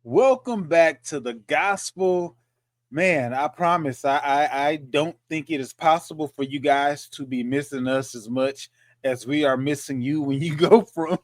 Welcome back to the gospel. Man, I promise I don't think it is possible for you guys to be missing us as much as we are missing you when you go from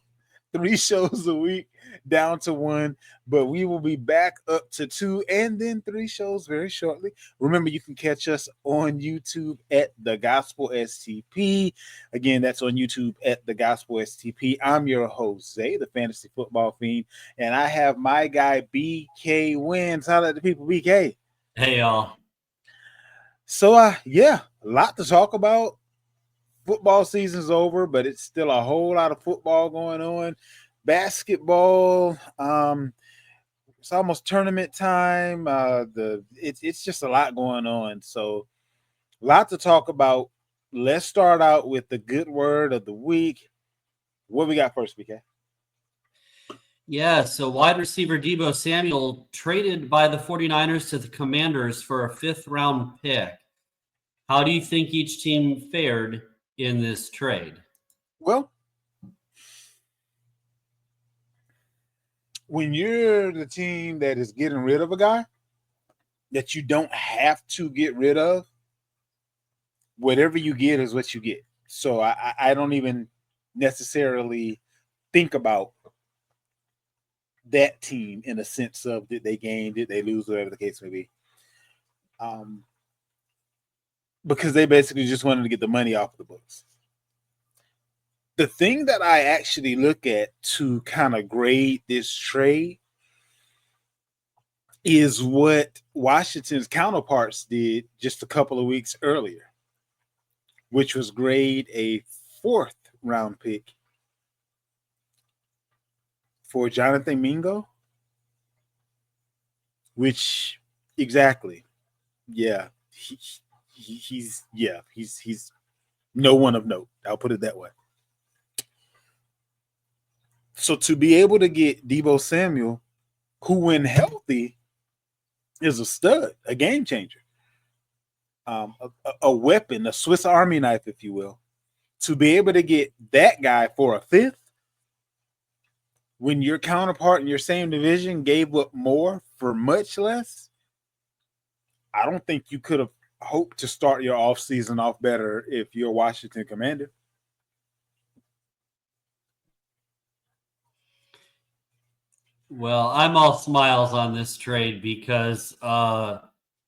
three shows a week down to one. But we will be back up to two and then three shows very shortly. Remember, you can catch us on YouTube at the Gospel STP. Again, that's on YouTube at the Gospel STP. I'm your host, Zay, the fantasy football fiend, and I have my guy BK Wins. How about the people, BK? Hey y'all. So yeah, a lot to talk about. Football season's over, but it's still a whole lot of football going on. Basketball, it's almost tournament time. It's just a lot going on. So a lot to talk about. Let's start out with the good word of the week. What we got first, BK? Yeah, so wide receiver Deebo Samuel traded by the 49ers to the Commanders for a fifth-round pick. How do you think each team fared in this trade? Well, when you're the team that is getting rid of a guy that you don't have to get rid of, whatever you get is what you get. So I don't even necessarily think about that team in a sense of did they gain, did they lose, whatever the case may be. Because they basically just wanted to get the money off the books. The thing that I actually look at to kind of grade this trade is what Washington's counterparts did just a couple of weeks earlier, which was grade a fourth round pick for Jonathan Mingo, which exactly, yeah, he's no one of note. I'll put it that way. So to be able to get Deebo Samuel, who when healthy is a stud, a game changer, a weapon, a Swiss Army knife, if you will, to be able to get that guy for a fifth when your counterpart in your same division gave up more for much less, I don't think you could have hoped to start your offseason off better if you're Washington Commander. Well, I'm all smiles on this trade because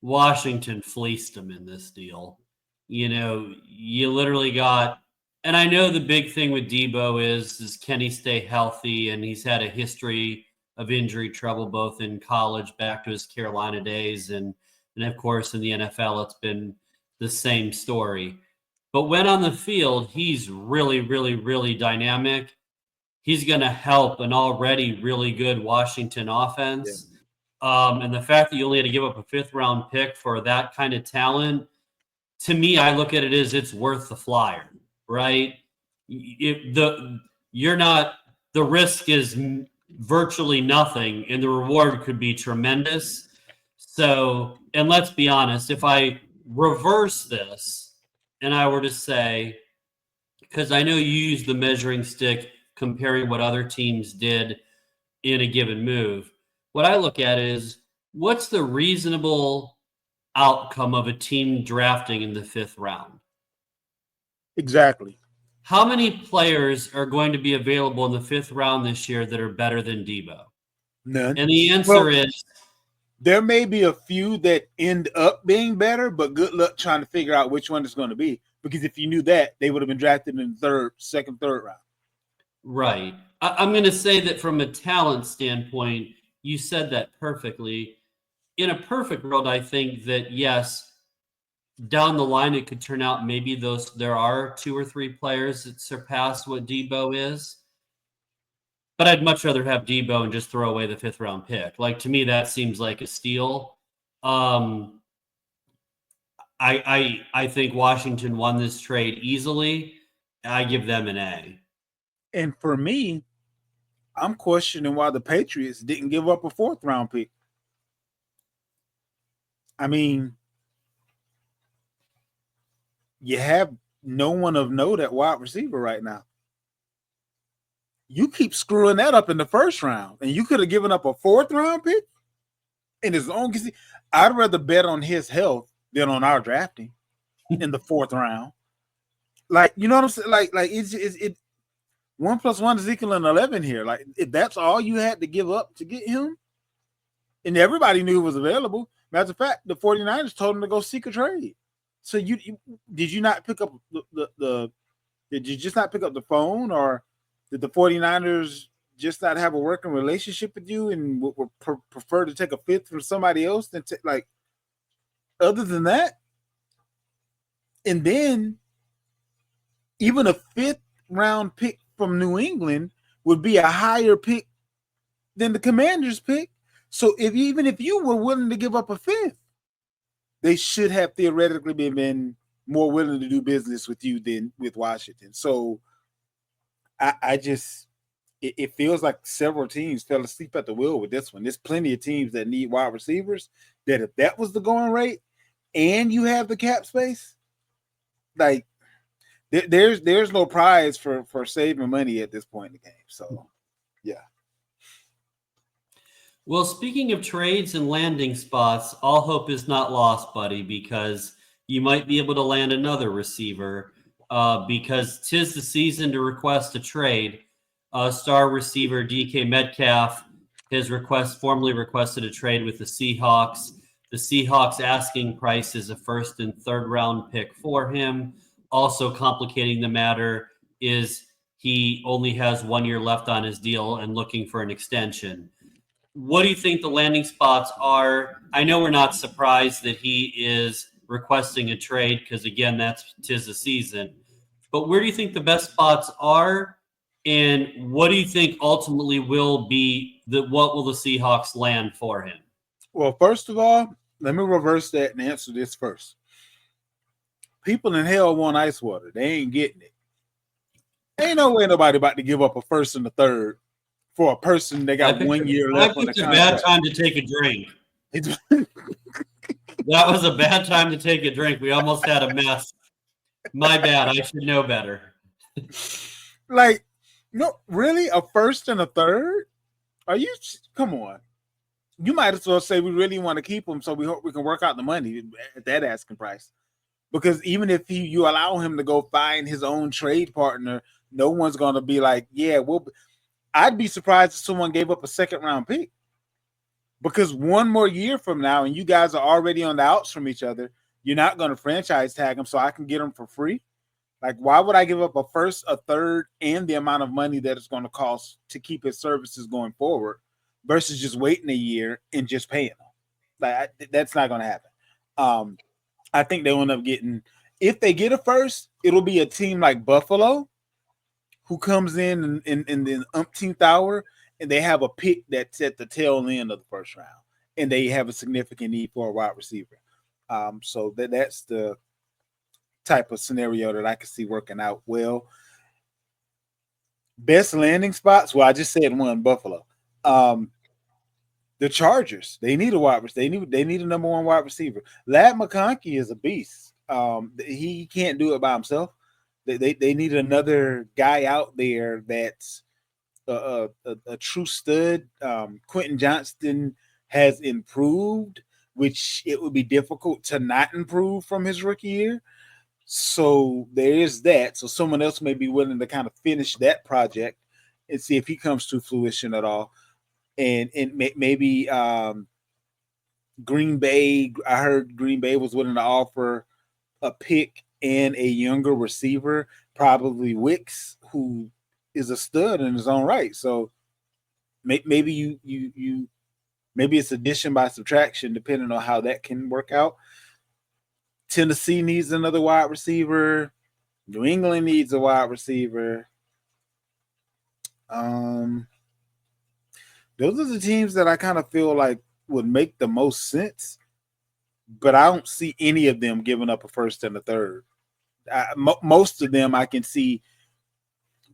Washington fleeced them in this deal. You know, you literally got, and I know the big thing with Deebo is can he stay healthy? And he's had a history of injury trouble both in college back to his Carolina days and of course in the NFL it's been the same story. But when on the field, he's really, really, really dynamic. He's going to help an already really good Washington offense. And the fact that you only had to give up a fifth round pick for that kind of talent, to me, I look at it as it's worth the flyer, right? You're not, the risk is virtually nothing, and the reward could be tremendous. So, and let's be honest, if I reverse this and I were to say, because I know you use the measuring stick comparing what other teams did in a given move. What I look at is what's the reasonable outcome of a team drafting in the fifth round? Exactly. How many players are going to be available in the fifth round this year that are better than Deebo? None. And the answer is there may be a few that end up being better, but good luck trying to figure out which one it's going to be. Because if you knew that, they would have been drafted in the second, third round. Right. I'm going to say that from a talent standpoint, you said that perfectly. In a perfect world, I think that yes, down the line it could turn out maybe there are two or three players that surpass what Deebo is. But I'd much rather have Deebo and just throw away the fifth round pick. Like to me, that seems like a steal. I think Washington won this trade easily. I give them an A. And for me, I'm questioning why the Patriots didn't give up a fourth round pick. I mean, you have no one of note at wide receiver right now. You keep screwing that up in the first round, and you could have given up a fourth round pick in his own. I'd rather bet on his health than on our drafting in the fourth round. Like, you know what I'm saying? Like it 1 + 1 is equaling 11 here. Like, if that's all you had to give up to get him, and everybody knew it was available. Matter of fact, the 49ers told him to go seek a trade. So did you not pick up the did you just not pick up the phone, or did the 49ers just not have a working relationship with you and would prefer to take a fifth from somebody else than like, other than that? And then even a fifth round pick from New England would be a higher pick than the Commanders pick. So even if you were willing to give up a fifth, they should have theoretically been more willing to do business with you than with Washington. So I just, it feels like several teams fell asleep at the wheel with this one. There's plenty of teams that need wide receivers that if that was the going rate and you have the cap space, like, there's no prize for saving money at this point in the game. So, yeah. Well, speaking of trades and landing spots, all hope is not lost, buddy, because you might be able to land another receiver because 'tis the season to request a trade. Star receiver DK Metcalf has formally requested a trade with the Seahawks. The Seahawks asking price is a first and third round pick for him. Also complicating the matter is he only has 1 year left on his deal and looking for an extension. What do you think the landing spots are? I know we're not surprised that he is requesting a trade because, again, that's 'tis the season. But where do you think the best spots are? And what do you think ultimately will be what will the Seahawks land for him? Well, first of all, let me reverse that and answer this first. People in hell want ice water. They ain't getting it. Ain't no way nobody about to give up a first and a third for a person that got 1 year left on the contract. I picked a bad time to take a drink. That was a bad time to take a drink. We almost had a mess. My bad. I should know better. Like, no, really? A first and a third? Are you? Come on. You might as well say we really want to keep him so we hope we can work out the money at that asking price. Because even if you allow him to go find his own trade partner, no one's going to be like, yeah, I'd be surprised if someone gave up a second round pick. Because 1 more year from now, and you guys are already on the outs from each other, you're not going to franchise tag him so I can get him for free. Like, why would I give up a first, a third, and the amount of money that it's going to cost to keep his services going forward versus just waiting a year and just paying him? Like, that's not going to happen. I think they'll end up getting, if they get a first, it'll be a team like Buffalo who comes in the umpteenth hour and they have a pick that's at the tail end of the first round and they have a significant need for a wide receiver. So that's the type of scenario that I can see working out well. Best landing spots. Well, I just said one, Buffalo. The Chargers. They need a wide receiver. They need a number one wide receiver. Ladd McConkey is a beast. He can't do it by himself. They need another guy out there that's a true stud. Quentin Johnston has improved, which it would be difficult to not improve from his rookie year. So there is that. So someone else may be willing to kind of finish that project and see if he comes to fruition at all. And maybe Green Bay. I heard Green Bay was willing to offer a pick and a younger receiver, probably Wicks, who is a stud in his own right. So maybe you maybe it's addition by subtraction, depending on how that can work out. Tennessee needs another wide receiver. New England needs a wide receiver. Those are the teams that I kind of feel like would make the most sense, but I don't see any of them giving up a first and a third. Most of them I can see,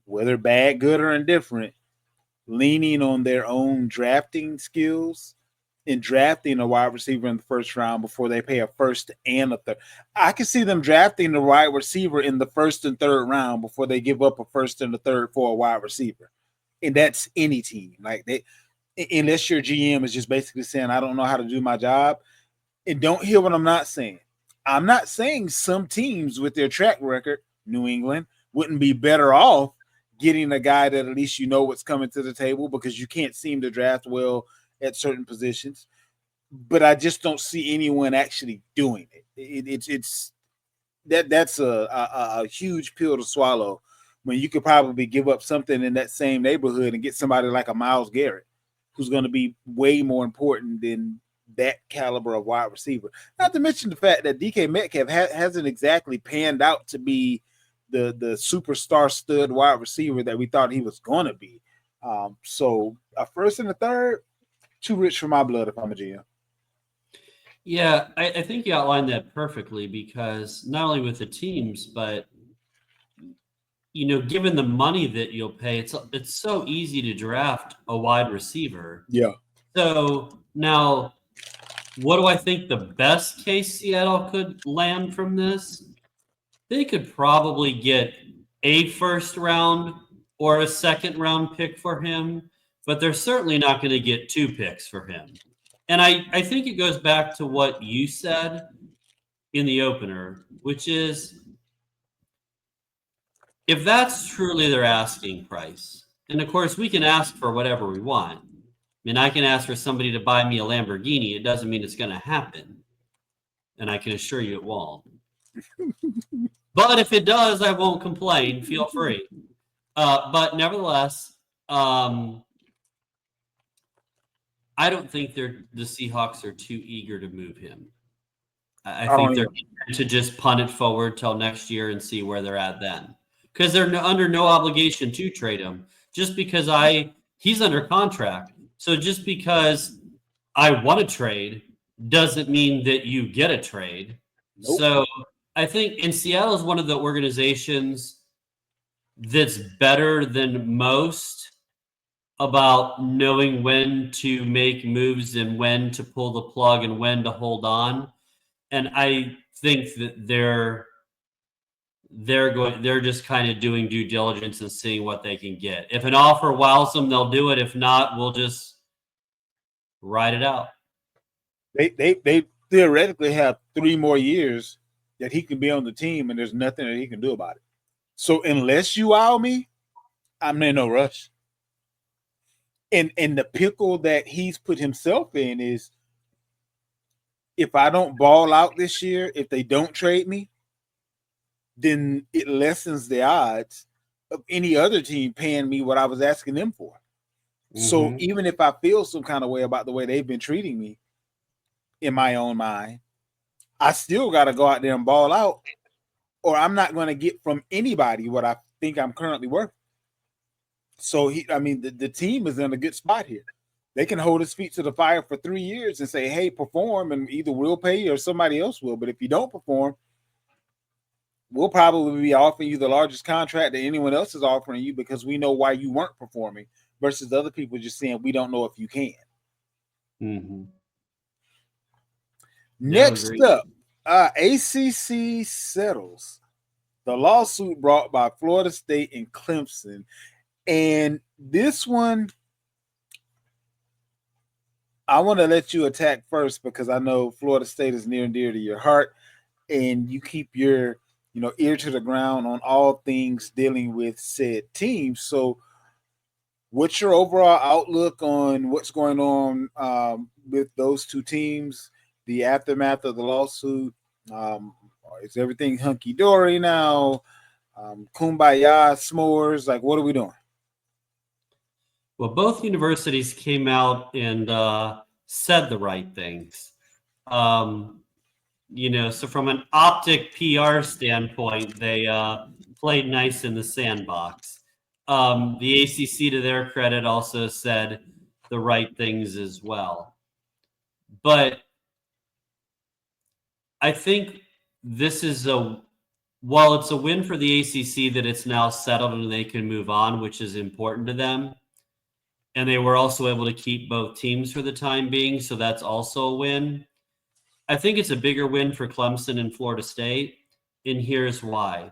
whether bad, good, or indifferent, leaning on their own drafting skills and drafting a wide receiver in the first round before they pay a first and a third. I can see them drafting the wide receiver in the first and third round before they give up a first and a third for a wide receiver. and that's any team. Like they, unless your GM is just basically saying, "I don't know how to do my job," and don't hear what I'm not saying. I'm not saying some teams with their track record, New England, wouldn't be better off getting a guy that at least you know what's coming to the table because you can't seem to draft well at certain positions. But I just don't see anyone actually doing it. It's that's a huge pill to swallow when you could probably give up something in that same neighborhood and get somebody like a Myles Garrett, who's going to be way more important than that caliber of wide receiver. Not to mention the fact that DK Metcalf hasn't exactly panned out to be the superstar stud wide receiver that we thought he was going to be. So a first and a third, too rich for my blood if I'm a GM. Yeah, I think you outlined that perfectly because not only with the teams, but given the money that you'll pay, it's so easy to draft a wide receiver. Yeah. So now, what do I think the best case Seattle could land from this? They could probably get a first round or a second round pick for him, but they're certainly not going to get 2 picks for him. And I think it goes back to what you said in the opener, which is if that's truly their asking price, and of course we can ask for whatever we want. I mean, I can ask for somebody to buy me a Lamborghini. It doesn't mean it's going to happen. And I can assure you it won't. But if it does, I won't complain. Feel free. But nevertheless, I don't think the Seahawks are too eager to move him. I think they're eager to just punt it forward till next year and see where they're at then. Because they're under no obligation to trade him. Just because he's under contract. So just because I want to trade doesn't mean that you get a trade. Nope. So I think Seattle is one of the organizations that's better than most about knowing when to make moves and when to pull the plug and when to hold on. And I think that they're just kind of doing due diligence and seeing what they can get. If an offer wows them, they'll do it. If not, we'll just ride it out. They theoretically have 3 more years that he can be on the team, and there's nothing that he can do about it. So unless you wow me, I'm in no rush. And the pickle that he's put himself in is if I don't ball out this year, if they don't trade me, then it lessens the odds of any other team paying me what I was asking them for. Mm-hmm. So even if I feel some kind of way about the way they've been treating me in my own mind, I still got to go out there and ball out, or I'm not going to get from anybody what I think I'm currently worth. So the team is in a good spot here. They can hold his feet to the fire for 3 years and say, "Hey, perform," and either we'll pay you or somebody else will. But if you don't perform, we'll probably be offering you the largest contract that anyone else is offering you because we know why you weren't performing versus other people just saying we don't know if you can. Mm-hmm. Next up, ACC settles the lawsuit brought by Florida State and Clemson. And this one, I want to let you attack first because I know Florida State is near and dear to your heart, and you keep your ear to the ground on all things dealing with said team. So what's your overall outlook on what's going on with those 2 teams, the aftermath of the lawsuit? Is everything hunky-dory now? Kumbaya, s'mores? Like, what are we doing? Well, both universities came out and said the right things. So from an optic PR standpoint, they played nice in the sandbox. The ACC, to their credit, also said the right things as well. But I think this is while it's a win for the ACC that it's now settled and they can move on, which is important to them. And they were also able to keep both teams for the time being, so that's also a win. I think it's a bigger win for Clemson and Florida State, and here's why.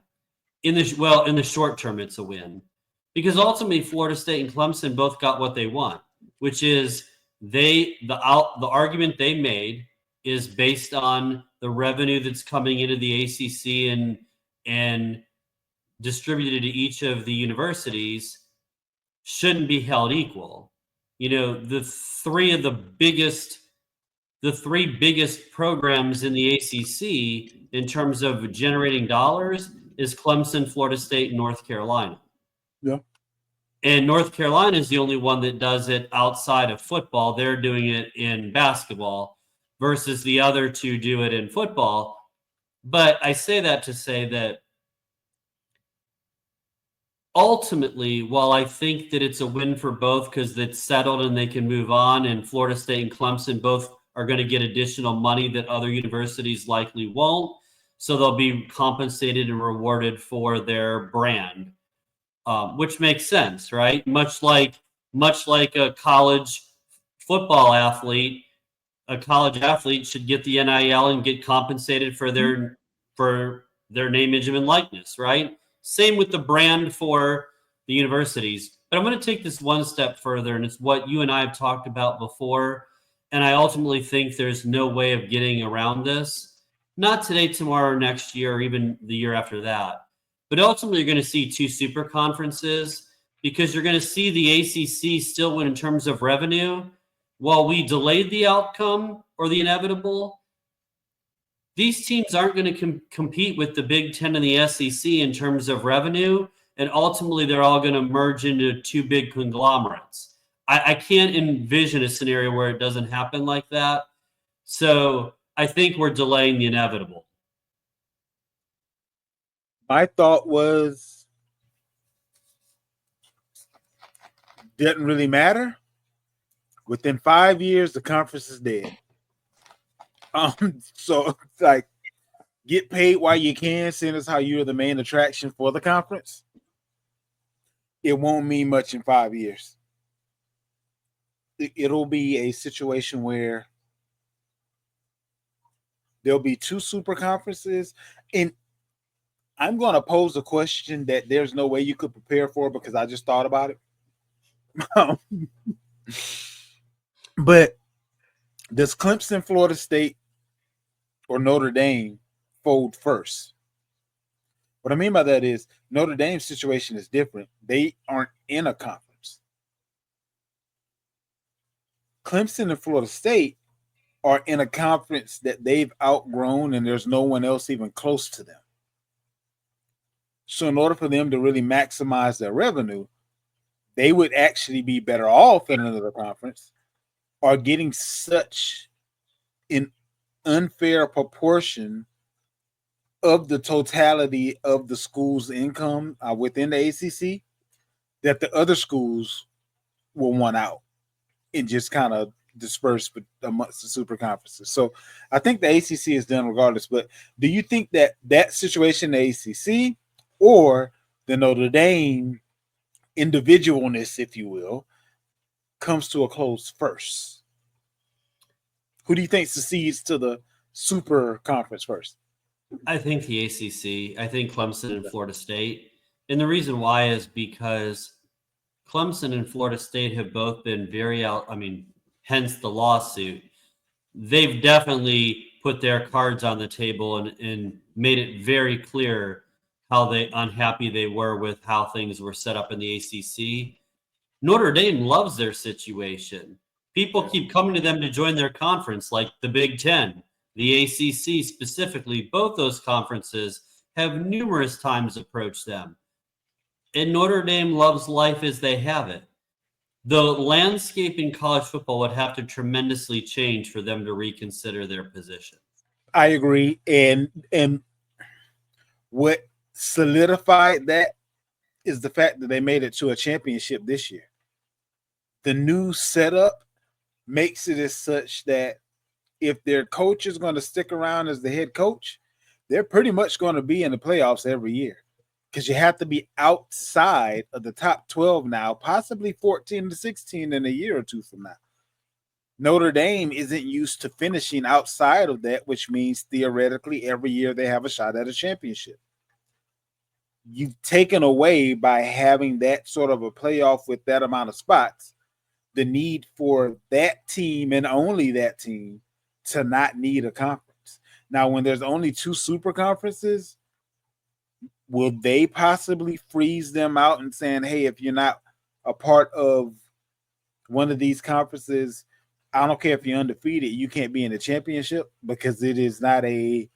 In the short term, it's a win because ultimately Florida State and Clemson both got what they want, which is the argument they made is based on the revenue that's coming into the ACC and distributed to each of the universities shouldn't be held equal. You know, the three biggest programs in the ACC in terms of generating dollars is Clemson, Florida State, and North Carolina. Yeah. And North Carolina is the only one that does it outside of football. They're doing it in basketball versus the other two do it in football. But I say that to say that ultimately, while I think that it's a win for both because it's settled and they can move on, and Florida State and Clemson both are going to get additional money that other universities likely won't, so they'll be compensated and rewarded for their brand, which makes sense, right? Much like a college football athlete, a college athlete should get the NIL and get compensated for their name, image, and likeness, right? Same with the brand for the universities. But I'm going to take this one step further, and it's what you and I have talked about before. And I ultimately think there's no way of getting around this. Not today, tomorrow, next year, or even the year after that. But ultimately, you're going to see two super conferences because you're going to see the ACC still win in terms of revenue. While we delayed the outcome or the inevitable, these teams aren't going to compete with the Big Ten and the SEC in terms of revenue, and ultimately they're all going to merge into two big conglomerates. I can't envision a scenario where it doesn't happen like that. So I think we're delaying the inevitable. My thought was, didn't really matter. Within 5 years, the conference is dead. So like, get paid while you can, seeing as how you're the main attraction for the conference. It won't mean much in 5 years. It'll be a situation where there'll be two super conferences, and I'm going to pose a question that there's no way you could prepare for because I just thought about it. But does Clemson, Florida State, or Notre Dame fold first? What I mean by that is Notre Dame's situation is different. They aren't in a conference. Clemson and Florida State are in a conference that they've outgrown, and there's no one else even close to them. So in order for them to really maximize their revenue, they would actually be better off in another conference or getting such an unfair proportion of the totality of the school's income within the ACC that the other schools will want out and just kind of disperse amongst the super conferences. So I think the ACC is done regardless. But do you think that situation in the ACC or the Notre Dame individualness, if you will, comes to a close first? Who do you think succeeds to the super conference first? I think the ACC. I think Clemson and Florida State. And the reason why is because Clemson and Florida State have both been hence the lawsuit. They've definitely put their cards on the table and made it very clear how unhappy they were with how things were set up in the ACC. Notre Dame loves their situation. People keep coming to them to join their conference, like the Big Ten, the ACC specifically. Both those conferences have numerous times approached them. And Notre Dame loves life as they have it. The landscape in college football would have to tremendously change for them to reconsider their position. I agree. And what solidified that is the fact that they made it to a championship this year. The new setup makes it as such that if their coach is going to stick around as the head coach, they're pretty much going to be in the playoffs every year because you have to be outside of the top 12 now, possibly 14 to 16 in a year or two from now. Notre Dame isn't used to finishing outside of that, which means theoretically every year they have a shot at a championship. you've taken away by having that sort of a playoff with that amount of spots, the need for that team and only that team to not need a conference. Now, when there's only two super conferences, will they possibly freeze them out and saying, hey, if you're not a part of one of these conferences, I don't care if you're undefeated, you can't be in the championship because it is not a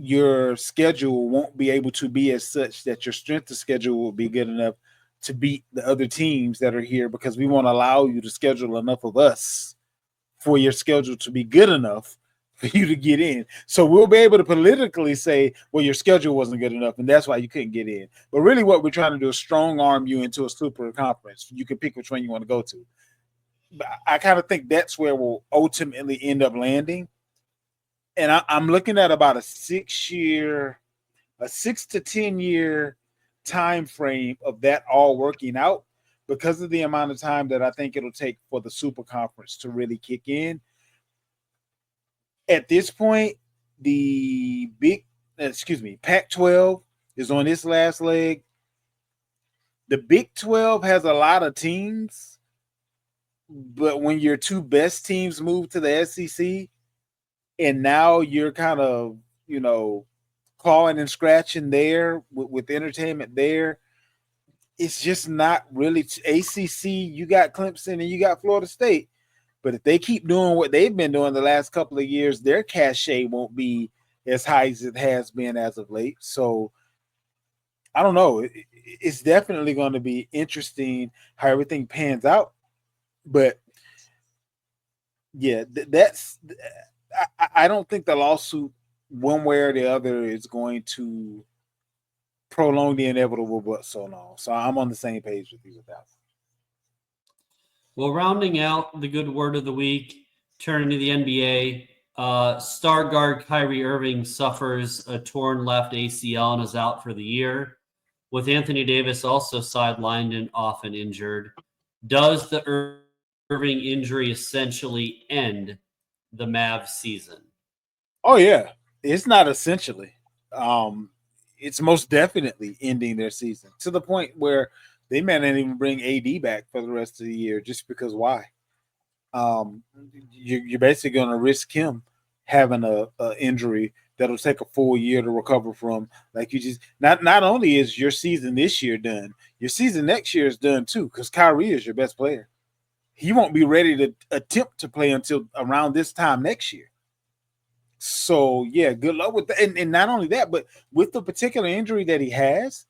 your schedule won't be able to be as such that your strength of schedule will be good enough to beat the other teams that are here because we won't allow you to schedule enough of us for your schedule to be good enough for you to get in. So we'll be able to politically say, well, your schedule wasn't good enough, and that's why you couldn't get in. But really, what we're trying to do is strong arm you into a super conference. You can pick which one you want to go to. But I kind of think that's where we'll ultimately end up landing. And I'm looking at about a 6 to 10 year time frame of that all working out because of the amount of time that I think it'll take for the super conference to really kick in. At this point, the Pac-12 is on its last leg. The Big 12 has a lot of teams, but when your two best teams move to the SEC, and now you're kind of, clawing and scratching there with entertainment there, it's just not really ACC. You got Clemson and you got Florida State. But if they keep doing what they've been doing the last couple of years, their cachet won't be as high as it has been as of late. So I don't know. It's definitely going to be interesting how everything pans out. But yeah, I don't think the lawsuit, one way or the other, is going to prolong the inevitable but so long. So I'm on the same page with you with that. Well, rounding out the good word of the week, turning to the NBA, star guard Kyrie Irving suffers a torn left ACL and is out for the year, with Anthony Davis also sidelined and often injured. Does the Irving injury essentially end the Mavs season? Oh yeah, it's not essentially. Um, it's most definitely ending their season to the point where they may not even bring AD back for the rest of the year just because why? Um, you're basically going to risk him having a injury that'll take a full year to recover from. Like you just not only is your season this year done, your season next year is done too because Kyrie is your best player. He won't be ready to attempt to play until around this time next year. So yeah, good luck with that. And not only that, but with the particular injury that he has,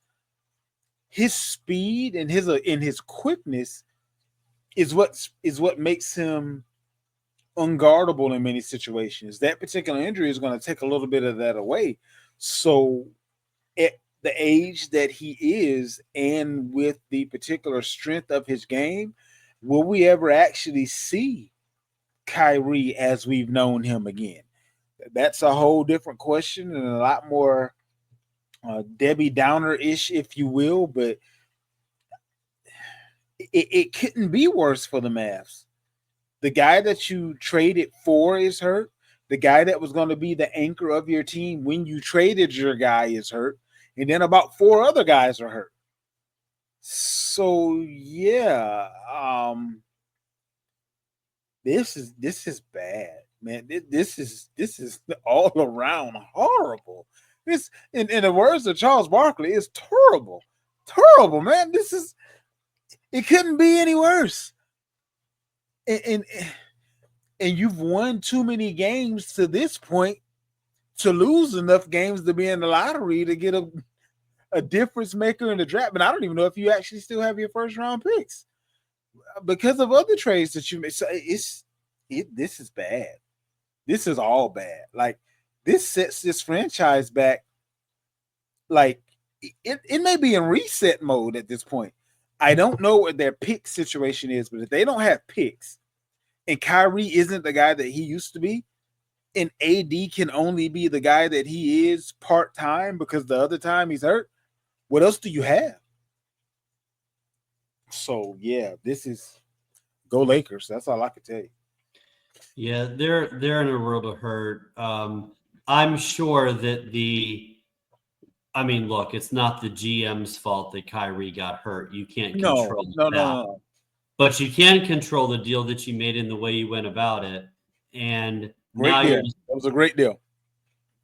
his speed and his quickness is what makes him unguardable in many situations. That particular injury is going to take a little bit of that away. So at the age that he is and with the particular strength of his game, will we ever actually see Kyrie as we've known him again? That's a whole different question and a lot more Debbie Downer ish, if you will. But it couldn't be worse for the Mavs. The guy that you traded for is hurt. The guy that was going to be the anchor of your team when you traded your guy is hurt. And then about four other guys are hurt. So yeah, this is bad, man. This is all around horrible. This, in the words of Charles Barkley, is terrible, terrible, man. It couldn't be any worse. And and you've won too many games to this point to lose enough games to be in the lottery to get a difference maker in the draft. But I don't even know if you actually still have your first round picks because of other trades that you made. So this is bad. This is all bad. Like this sets this franchise back. Like it may be in reset mode at this point. I don't know what their pick situation is, but if they don't have picks and Kyrie isn't the guy that he used to be, and AD can only be the guy that he is part time because the other time he's hurt, what else do you have? So yeah, this is go Lakers. That's all I can tell you. Yeah, they're in a world of hurt. I'm sure that the I mean, look, it's not the GM's fault that Kyrie got hurt. You can't No, control no, no, that. no, no. But you can control the deal that you made and the way you went about it. And Great now deal. you're just That was a great deal.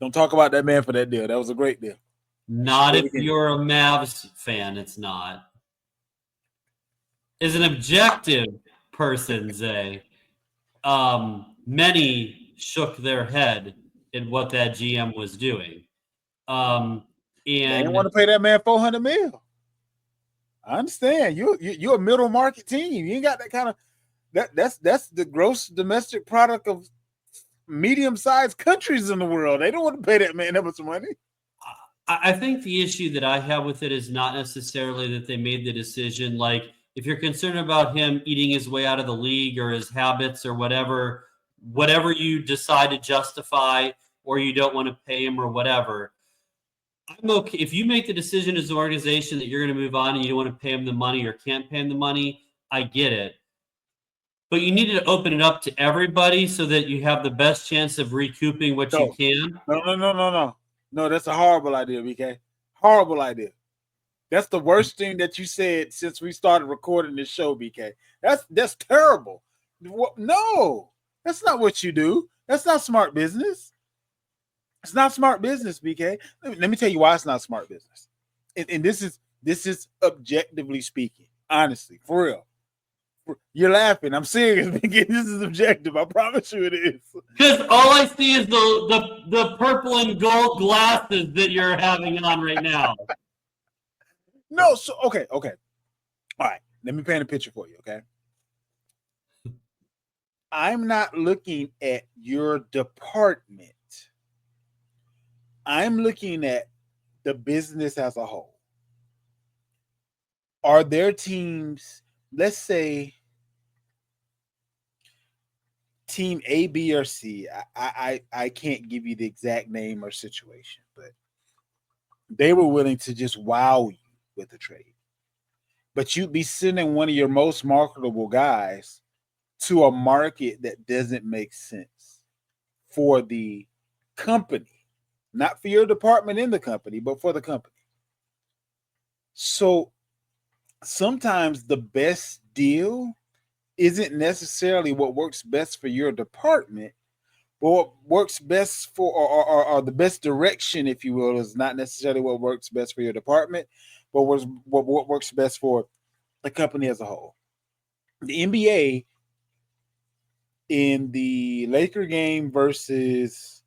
Don't talk about that man for that deal. That was a great deal. You should not do it if again. you're a Mavs fan, it's not. As an objective person, Zay, many shook their head at what that GM was doing. Um, They didn't want and to pay that man 400 mil. I understand. You're a middle market team. You ain't got that kind of that's the gross domestic product of medium-sized countries in the world. They don't want to pay that man that much money. I think the issue that I have with it is not necessarily that they made the decision. Like, if you're concerned about him eating his way out of the league or his habits or whatever you decide to justify, or you don't want to pay him or whatever, I'm okay. If you make the decision as an organization that you're going to move on and you don't want to pay him the money or can't pay him the money, I get it. But you need to open it up to everybody so that you have the best chance of recouping what you No, can. no, no, no, no, no. No, that's a horrible idea, BK. Horrible idea. That's the worst thing that you said since we started recording this show, BK. That's terrible. No, that's not what you do. That's not smart business. It's not smart business, BK. Let me tell you why it's not smart business. And this is objectively speaking, honestly, for real. You're laughing. I'm serious, BK. This is objective. I promise you it is. Because all I see is the purple and gold glasses that you're having on right now. No, so okay. All right. Let me paint a picture for you, okay? I'm not looking at your department. I'm looking at the business as a whole. Are there teams, let's say team A, B, or C? I can't give you the exact name or situation, but they were willing to just wow you with a trade. But you'd be sending one of your most marketable guys to a market that doesn't make sense for the company, not for your department in the company, but for the company. So sometimes the best deal isn't necessarily what works best for your department, but what works best for, or the best direction, if you will, is not necessarily what works best for your department, but what works best for the company as a whole. The NBA in the Laker game versus,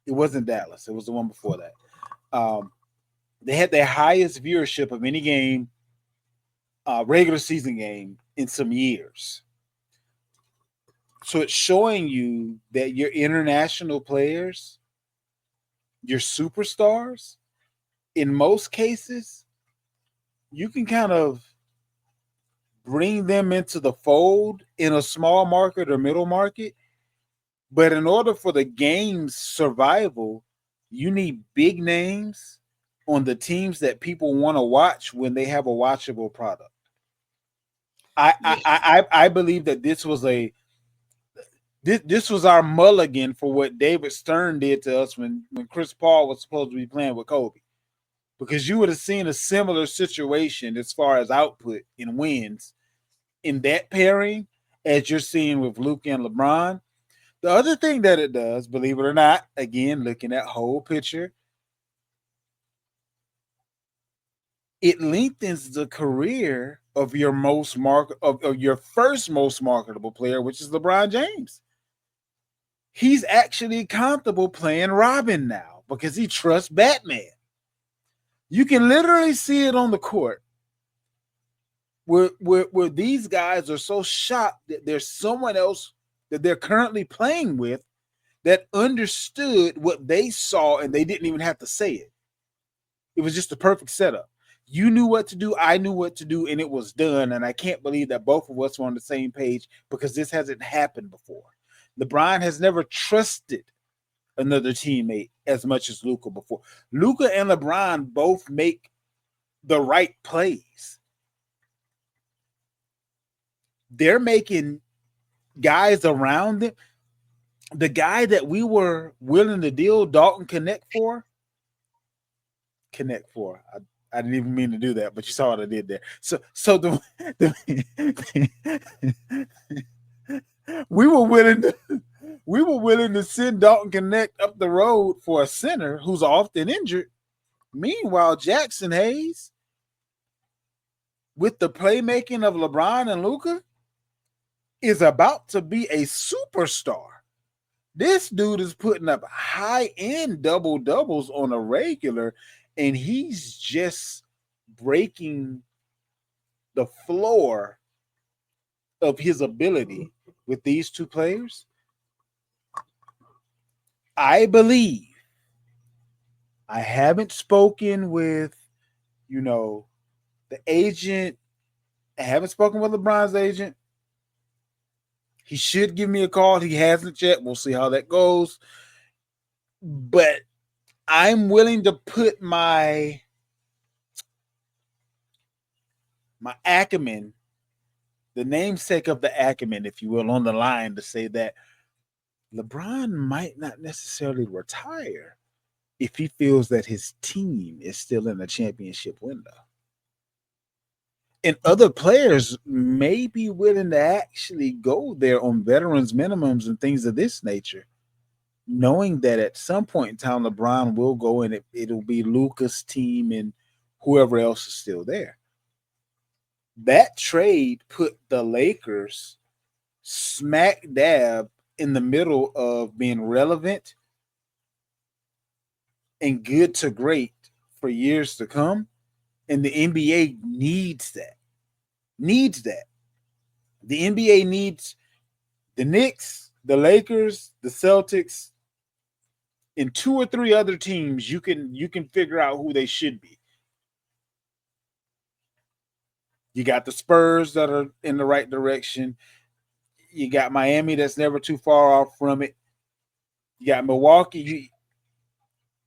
it wasn't Dallas, it was the one before that. They had their highest viewership of any game, regular season game, in some years. So it's showing you that your international players, your superstars, in most cases, you can kind of bring them into the fold in a small market or middle market. But in order for the game's survival, you need big names on the teams that people want to watch when they have a watchable product. I believe that this was our mulligan for what David Stern did to us when Chris Paul was supposed to be playing with Kobe. Because you would have seen a similar situation as far as output and wins in that pairing as you're seeing with Luke and LeBron. The other thing that it does, believe it or not, again, looking at whole picture, it lengthens the career of your of your first most marketable player, which is LeBron James. He's actually comfortable playing Robin now because he trusts Batman. You can literally see it on the court where these guys are so shocked that there's someone else that they're currently playing with that understood what they saw and they didn't even have to say it. It was just a perfect setup. You knew what to do, I knew what to do, and it was done. And I can't believe that both of us were on the same page because this hasn't happened before. LeBron has never trusted another teammate as much as Luka before. Luka and LeBron both make the right plays. They're making guys around them. The guy that we were willing to deal Dalton Connect for, connect for. I didn't even mean to do that, but you saw what I did there. So we were willing to send Dalton Connect up the road for a center who's often injured. Meanwhile, Jackson Hayes, with the playmaking of LeBron and Luka, is about to be a superstar. This dude is putting up high-end double doubles on a regular, and he's just breaking the floor of his ability with these two players. I believe, I haven't spoken with, the agent. I haven't spoken with LeBron's agent. He should give me a call. He hasn't yet. We'll see how that goes. But I'm willing to put my acumen, the namesake of the acumen, if you will, on the line to say that LeBron might not necessarily retire if he feels that his team is still in the championship window. And other players may be willing to actually go there on veterans minimums and things of this nature, knowing that at some point in time LeBron will go and it'll be Luka's team and whoever else is still there. That trade put the Lakers smack dab in the middle of being relevant and good to great for years to come. And the NBA needs that. The NBA needs the Knicks, the Lakers, the Celtics, and two or three other teams. You can figure out who they should be. You got the Spurs that are in the right direction. You got Miami that's never too far off from it. You got Milwaukee.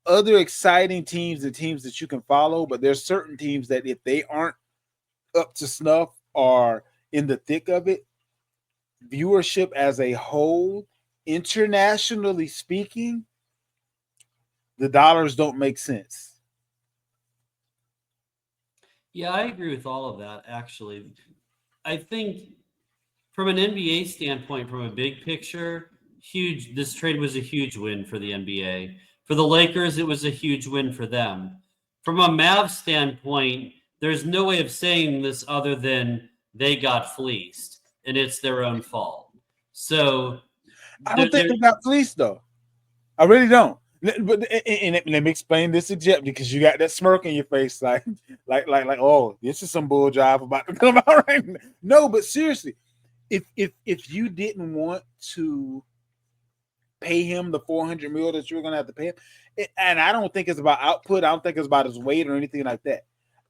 Other exciting teams and teams that you can follow, but there's certain teams that if they aren't up to snuff or in the thick of it, viewership as a whole, internationally speaking, the dollars don't make sense. Yeah, I agree with all of that, actually. I think from an NBA standpoint, from a big picture, this trade was a huge win for the NBA. For the Lakers, it was a huge win for them. From a Mavs standpoint, there's no way of saying this other than they got fleeced, and it's their own fault. So I don't think they got fleeced though. I really don't. But and let me explain this to because you got that smirk on your face, like, oh, this is some bull job about to come out right now. No, but seriously, if you didn't want to pay him the $400 million that you were going to have to pay him, and I don't think it's about output. I don't think it's about his weight or anything like that.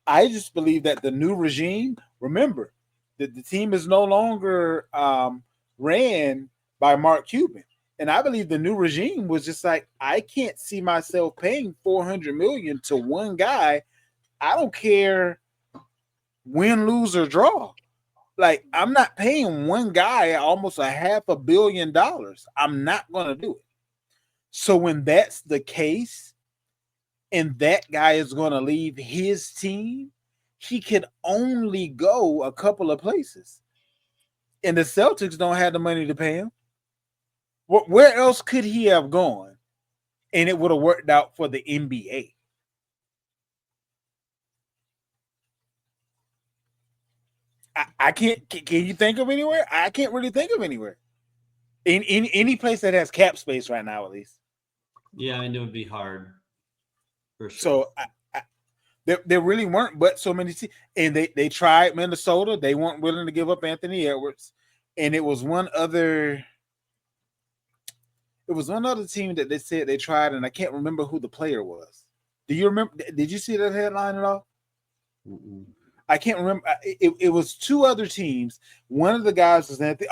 I just believe that the new regime, remember, that the team is no longer ran by Mark Cuban. And I believe the new regime was just like, I can't see myself paying $400 million to one guy. I don't care win, lose, or draw. Like, I'm not paying one guy almost $500 million. I'm not going to do it. So when that's the case, and that guy is going to leave his team, he can only go a couple of places. And the Celtics don't have the money to pay him. Where else could he have gone? And it would have worked out for the NBA. I can't. Can you think of anywhere? I can't really think of anywhere. In any place that has cap space right now, at least. Yeah, I know it'd be hard. For sure. So there really weren't but so many teams. And they tried Minnesota. They weren't willing to give up Anthony Edwards. And it was one other team that they said they tried, and I can't remember who the player was. Do you remember? Did you see that headline at all? Mm-mm. I can't remember. It was two other teams. One of the guys was Anthony.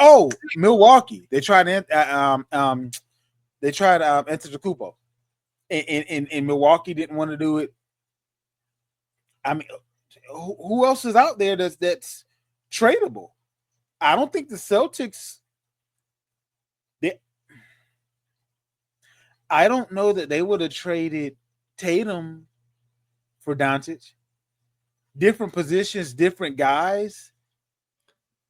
Milwaukee. They tried Antetokounmpo, and Milwaukee didn't want to do it. I mean, who else is out there that's tradable? I don't think the Celtics. I don't know that they would have traded Tatum for Doncic. Different positions, different guys.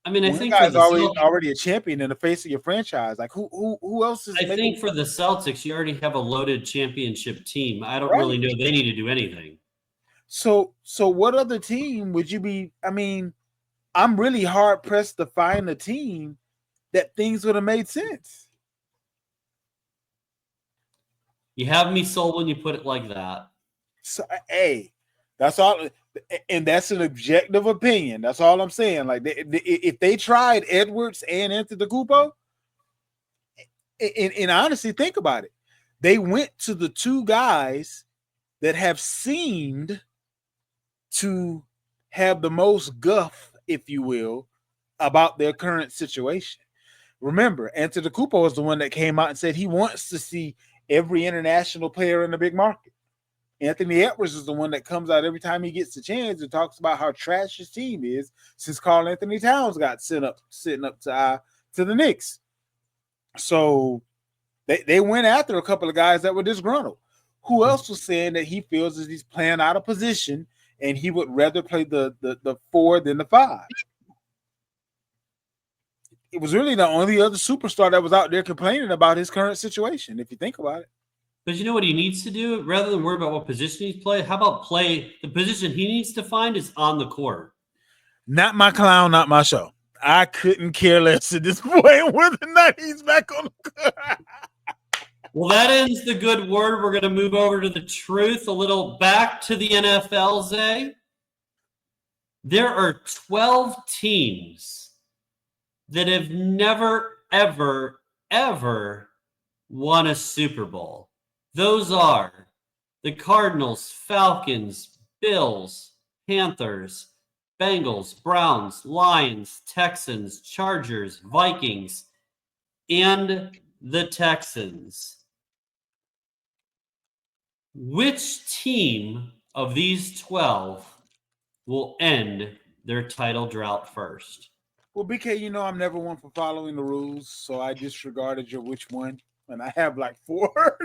I mean, I One think for guy's the Celtics, already a champion in the face of your franchise. Like who else is I making think for the Celtics, you already have a loaded championship team. I don't right? really know they need to do anything. So what other team would you be? I mean, I'm really hard pressed to find a team that things would have made sense. You have me sold when you put it like that. So, hey, that's all, and that's an objective opinion. That's all I'm saying. Like, if they tried Edwards and Antetokounmpo, and honestly, think about it, they went to the two guys that have seemed to have the most guff, if you will, about their current situation. Remember, Antetokounmpo is the one that came out and said he wants to see every international player in the big market. Anthony Edwards is the one that comes out every time he gets the chance and talks about how trash his team is since Karl Anthony Towns got sitting up to the Knicks. So they went after a couple of guys that were disgruntled. Who else was saying that he feels that he's playing out of position and he would rather play the 4 than the 5? It was really the only other superstar that was out there complaining about his current situation, if you think about it. But you know what he needs to do? Rather than worry about what position he's playing, how about play the position he needs to find is on the court? Not my clown, not my show. I couldn't care less at this point whether or not he's back on the court. Well, that ends the good word. We're going to move over to the truth, a little back to the NFL, Zay. There are 12 teams that have never, ever, ever won a Super Bowl. Those are the Cardinals, Falcons, Bills, Panthers, Bengals, Browns, Lions, Texans, Chargers, Vikings, and the Texans. Which team of these 12 will end their title drought first? Well, BK, you know I'm never one for following the rules, so I disregarded your which one, and I have like 4.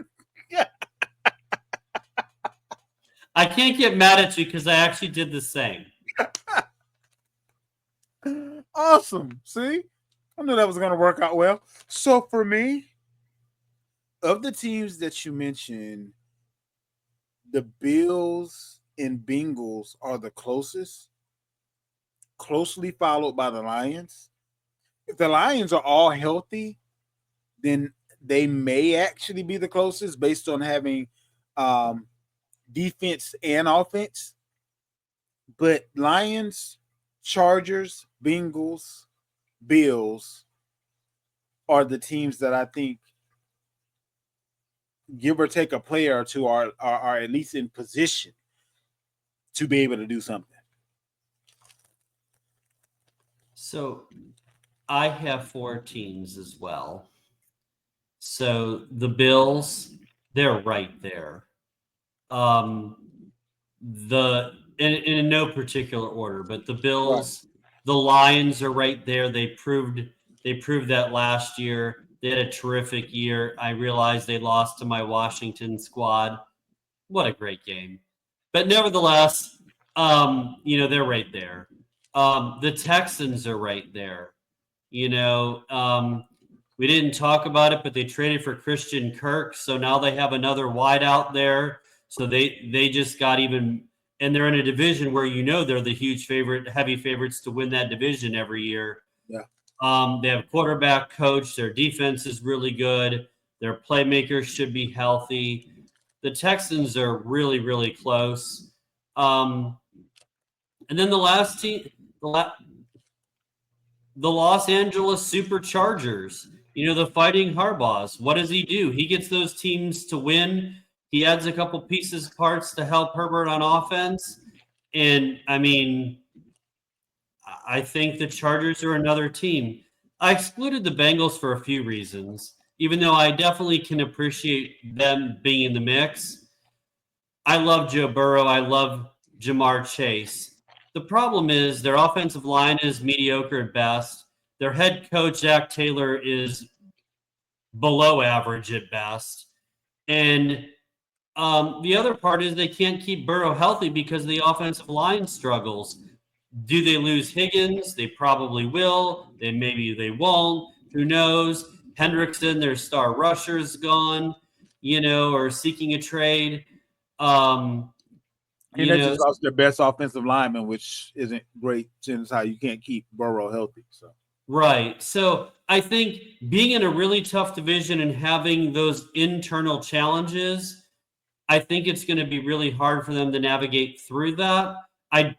I can't get mad at you because I actually did the same. Awesome. See? I knew that was going to work out well. So for me, of the teams that you mentioned, the Bills and Bengals are the closest, closely followed by the Lions. If the Lions are all healthy, then they may actually be the closest based on having defense and offense. But Lions, Chargers, Bengals, Bills are the teams that I think, give or take a player or two, are at least in position to be able to do something. So I have 4 teams as well. So the Bills, they're right there. In no particular order, but the Bills, the Lions are right there. They proved that last year. They had a terrific year. I realized they lost to my Washington squad. What a great game. But nevertheless, they're right there. The Texans are right there. We didn't talk about it, but they traded for Christian Kirk. So now they have another wideout there. So they just got even, and they're in a division where they're the huge heavy favorites to win that division every year. Yeah. They have a quarterback coach. Their defense is really good. Their playmakers should be healthy. The Texans are really, really close. And then the last team, the Los Angeles Superchargers, the Fighting Harbaughs. What does he do? He gets those teams to win. He adds a couple parts to help Herbert on offense. And, I think the Chargers are another team. I excluded the Bengals for a few reasons, even though I definitely can appreciate them being in the mix. I love Joe Burrow. I love Jamar Chase. The problem is their offensive line is mediocre at best. Their head coach, Zach Taylor, is below average at best. And The other part is they can't keep Burrow healthy because the offensive line struggles. Do they lose Higgins? They probably will. Then maybe they won't. Who knows? Hendrickson, their star rusher, is gone, or seeking a trade. Um, And you they know, just lost their best offensive lineman, which isn't great since how you can't keep Burrow healthy. So right. So I think being in a really tough division and having those internal challenges, I think it's going to be really hard for them to navigate through that. I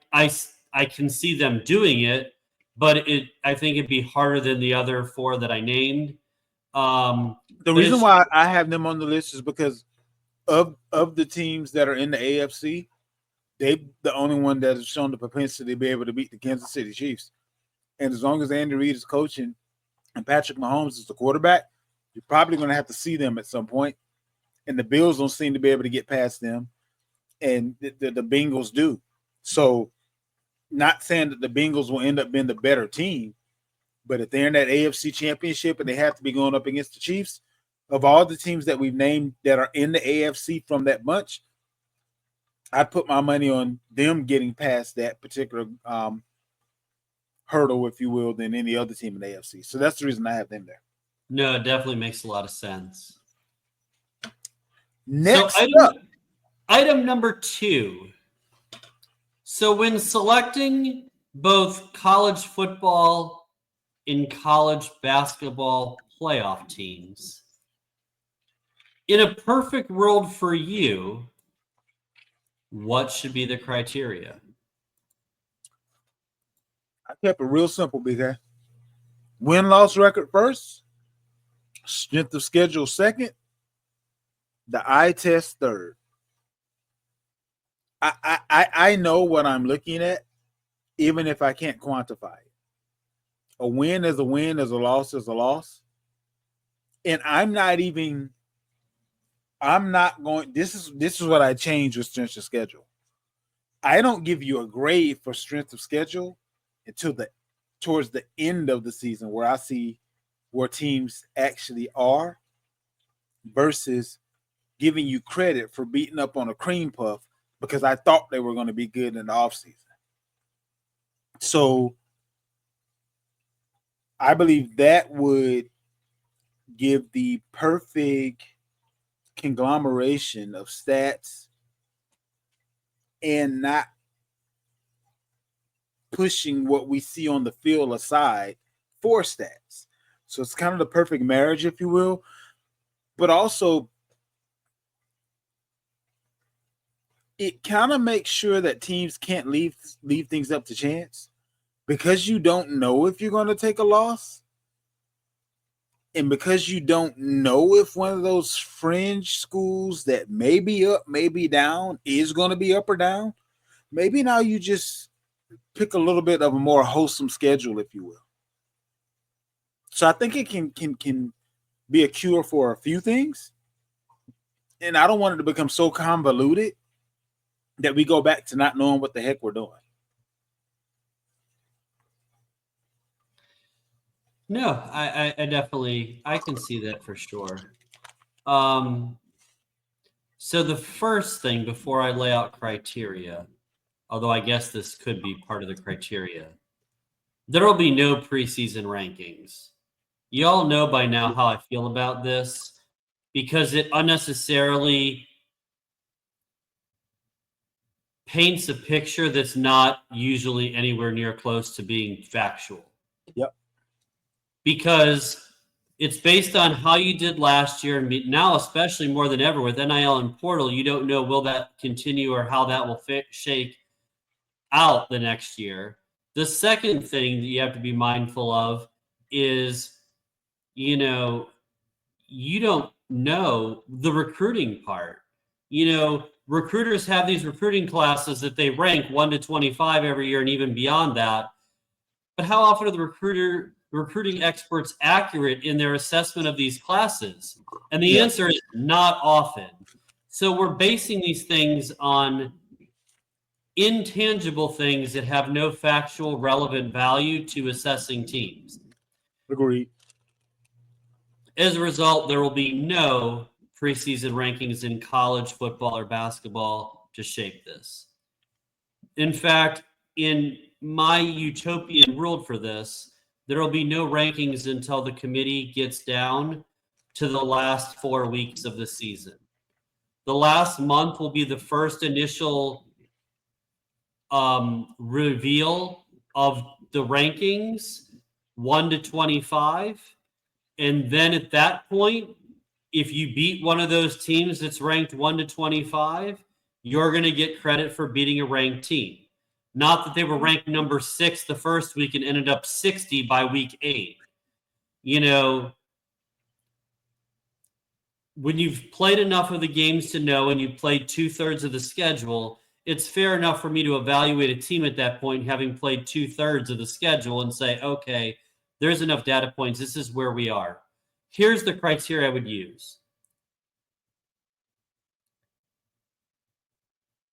can see them doing it, but I think it'd be harder than the other four that I named. the But reason it's why I have them on the list is because of the teams that are in the AFC, they the only one that has shown the propensity to be able to beat the Kansas City Chiefs. And as long as Andy Reid is coaching and Patrick Mahomes is the quarterback, you're probably going to have to see them at some point. And the Bills don't seem to be able to get past them, and the Bengals do. So, not saying that the Bengals will end up being the better team, but if they're in that AFC Championship and they have to be going up against the Chiefs, of all the teams that we've named that are in the AFC from that bunch, I'd put my money on them getting past that particular hurdle, if you will, than any other team in the AFC. So that's the reason I have them there. No, it definitely makes a lot of sense. Next so up, item number 2. So when selecting both college football and college basketball playoff teams, in a perfect world for you, what should be the criteria? I kept it real simple, BK. Win-loss record first, strength of schedule second, the eye test third. I know what I'm looking at, even if I can't quantify it. A win is a win, as a loss is a loss. And I'm not going, this is what I change with strength of schedule. I don't give you a grade for strength of schedule until towards the end of the season, where I see where teams actually are, versus giving you credit for beating up on a cream puff because I thought they were going to be good in the offseason. So I believe that would give the perfect conglomeration of stats and not pushing what we see on the field aside for stats. So it's kind of the perfect marriage, if you will, but also it kind of makes sure that teams can't leave things up to chance, because you don't know if you're going to take a loss, and because you don't know if one of those fringe schools that may be up, may be down, is going to be up or down. Maybe now you just pick a little bit of a more wholesome schedule, if you will. So I think it can be a cure for a few things, and I don't want it to become so convoluted that we go back to not knowing what the heck we're doing. No, I definitely, I can see that for sure. So the first thing before I lay out criteria, although I guess this could be part of the criteria, there will be no preseason rankings. You all know by now how I feel about this, because it unnecessarily paints a picture that's not usually anywhere near close to being factual. Yep. Because it's based on how you did last year, and now especially more than ever with NIL and portal, you don't know will that continue or how that will shake out the next year. The second thing that you have to be mindful of is, you don't know the recruiting part. Recruiters have these recruiting classes that they rank 1 to 25 every year and even beyond that. But how often are the recruiting experts accurate in their assessment of these classes? And the answer is not often. So we're basing these things on intangible things that have no factual relevant value to assessing teams. Agreed. As a result, there will be no preseason rankings in college football or basketball to shape this. In fact, in my utopian world for this, there will be no rankings until the committee gets down to the last 4 weeks of the season. The last month will be the first initial reveal of the rankings 1 to 25. And then at that point, if you beat one of those teams that's ranked 1 to 25, you're going to get credit for beating a ranked team. Not that they were ranked number 6 the first week and ended up 60 by week 8. You know, when you've played enough of the games to know and you've played 2/3 of the schedule, it's fair enough for me to evaluate a team at that point, having played 2/3 of the schedule, and say, okay, there's enough data points. This is where we are. Here's the criteria I would use.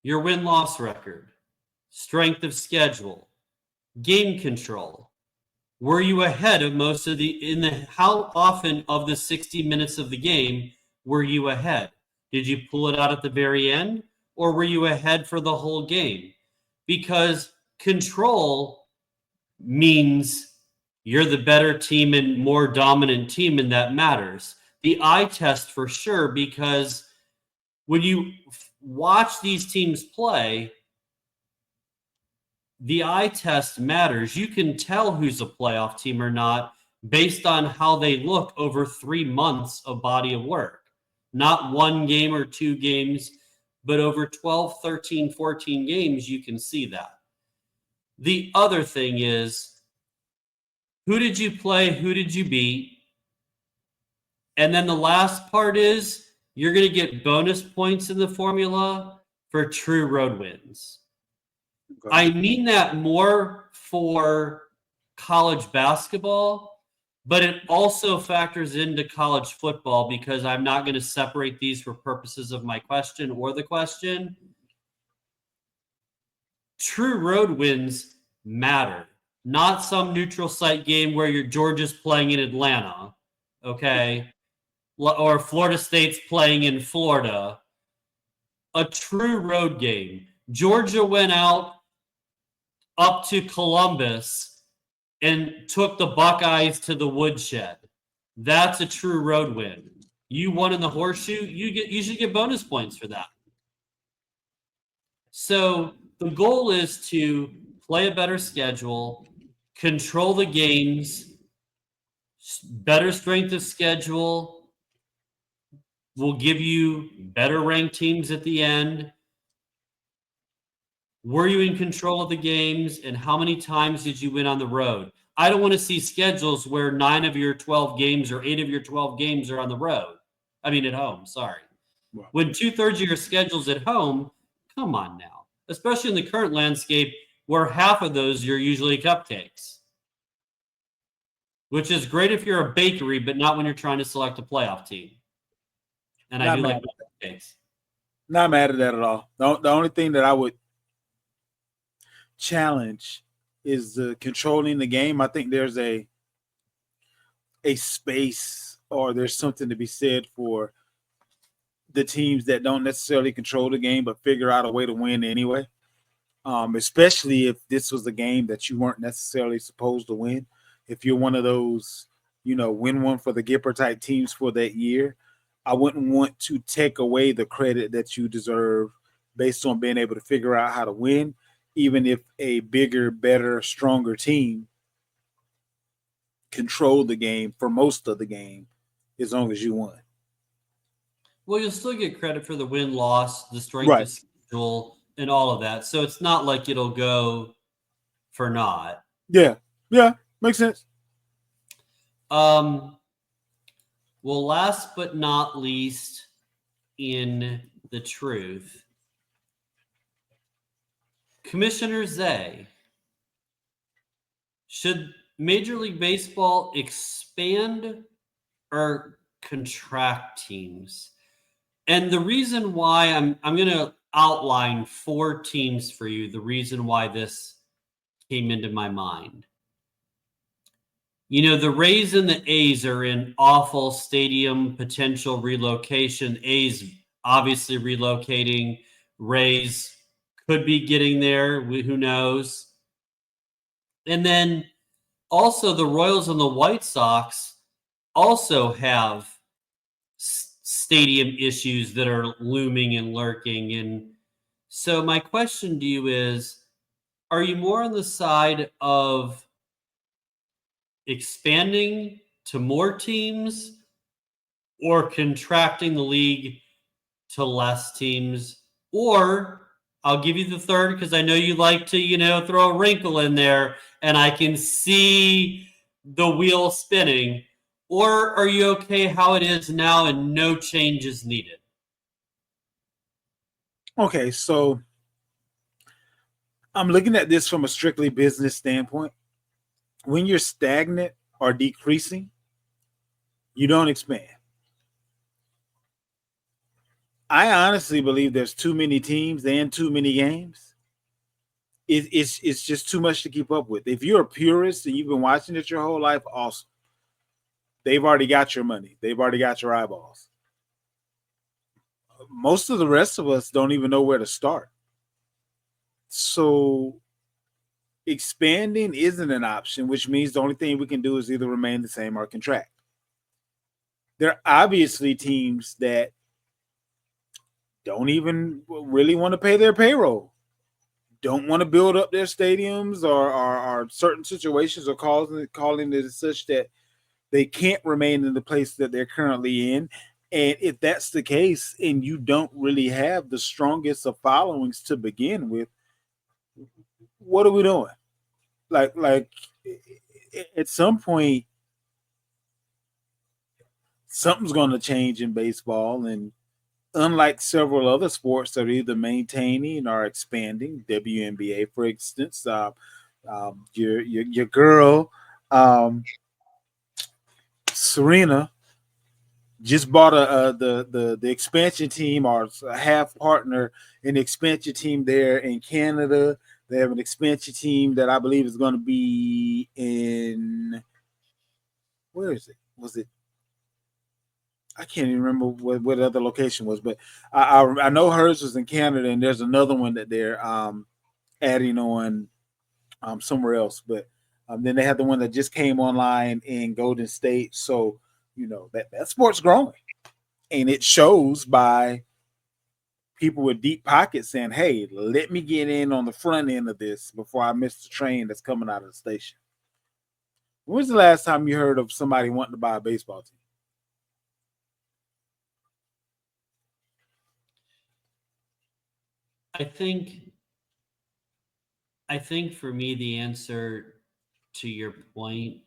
Your win-loss record, strength of schedule, game control. Were you ahead of most of how often of the 60 minutes of the game were you ahead? Did you pull it out at the very end, or were you ahead for the whole game? Because control means you're the better team and more dominant team, and that matters. The eye test for sure, because when you watch these teams play, the eye test matters. You can tell who's a playoff team or not based on how they look over 3 months of body of work. Not 1 game or 2 games, but over 12, 13, 14 games, you can see that. The other thing is, who did you play? Who did you beat? And then the last part is, you're going to get bonus points in the formula for true road wins. Okay. I mean that more for college basketball, but it also factors into college football, because I'm not going to separate these for purposes of my question or the question. True road wins matter. Not some neutral site game where Georgia's playing in Atlanta, okay? Or Florida State's playing in Florida. A true road game. Georgia went out up to Columbus and took the Buckeyes to the woodshed. That's a true road win. You won in the horseshoe, you should get bonus points for that. So the goal is to play a better schedule, control the games, better strength of schedule will give you better ranked teams at the end. Were you in control of the games, and how many times did you win on the road? I don't want to see schedules where 9 of your 12 games or 8 of your 12 games are on the road. I mean, at home, sorry. Wow. When 2/3 of your schedule's at home, come on now. Especially in the current landscape where half of those are usually cupcakes. Which is great if you're a bakery, but not when you're trying to select a playoff team. And I do like cupcakes. Not mad at that at all. The only thing that I would challenge is the controlling the game. I think there's a space, or there's something to be said for the teams that don't necessarily control the game but figure out a way to win anyway. Especially if this was a game that you weren't necessarily supposed to win. If you're one of those, win one for the Gipper type teams for that year, I wouldn't want to take away the credit that you deserve based on being able to figure out how to win, even if a bigger, better, stronger team controlled the game for most of the game, as long as you won. Well, you'll still get credit for the win-loss, the strength of schedule, and all of that. So it's not like it'll go for naught. Yeah, makes sense. Well, last but not least, in the truth, Commissioner Zay, should Major League Baseball expand or contract teams? And the reason why I'm going to outline 4 teams for you, the reason why this came into my mind. The Rays and the A's are in awful stadium potential relocation. A's obviously relocating. Rays could be getting there. Who knows? And then also the Royals and the White Sox also have stadium issues that are looming and lurking. And so my question to you is, are you more on the side of expanding to more teams or contracting the league to less teams? Or I'll give you the third because I know you like to, throw a wrinkle in there and I can see the wheel spinning. Or are you okay how it is now and no change is needed? Okay, so I'm looking at this from a strictly business standpoint. When you're stagnant or decreasing, you don't expand. I honestly believe there's too many teams and too many games. It's just too much to keep up with. If you're a purist and you've been watching it your whole life, awesome. They've already got your money. They've already got your eyeballs. Most of the rest of us don't even know where to start. So expanding isn't an option, which means the only thing we can do is either remain the same or contract. There are obviously teams that don't even really want to pay their payroll, don't want to build up their stadiums, or certain situations are calling it such that they can't remain in the place that they're currently in. And if that's the case, and you don't really have the strongest of followings to begin with, what are we doing? Like at some point, something's going to change in baseball. And unlike several other sports that are either maintaining or expanding, WNBA, for instance, your girl, um, Serena, just bought the expansion team, or a half partner in the expansion team there in Canada. They have an expansion team that I believe is going to be in, where is it? Was it? I can't even remember what other location was, but I know hers was in Canada, and there's another one that they're adding on somewhere else. But then they have the one that just came online in Golden State. So that sport's growing, and it shows by people with deep pockets saying, "Hey, let me get in on the front end of this before I miss the train that's coming out of the station." When was the last time you heard of somebody wanting to buy a baseball team? I think I think for me the answer to your point,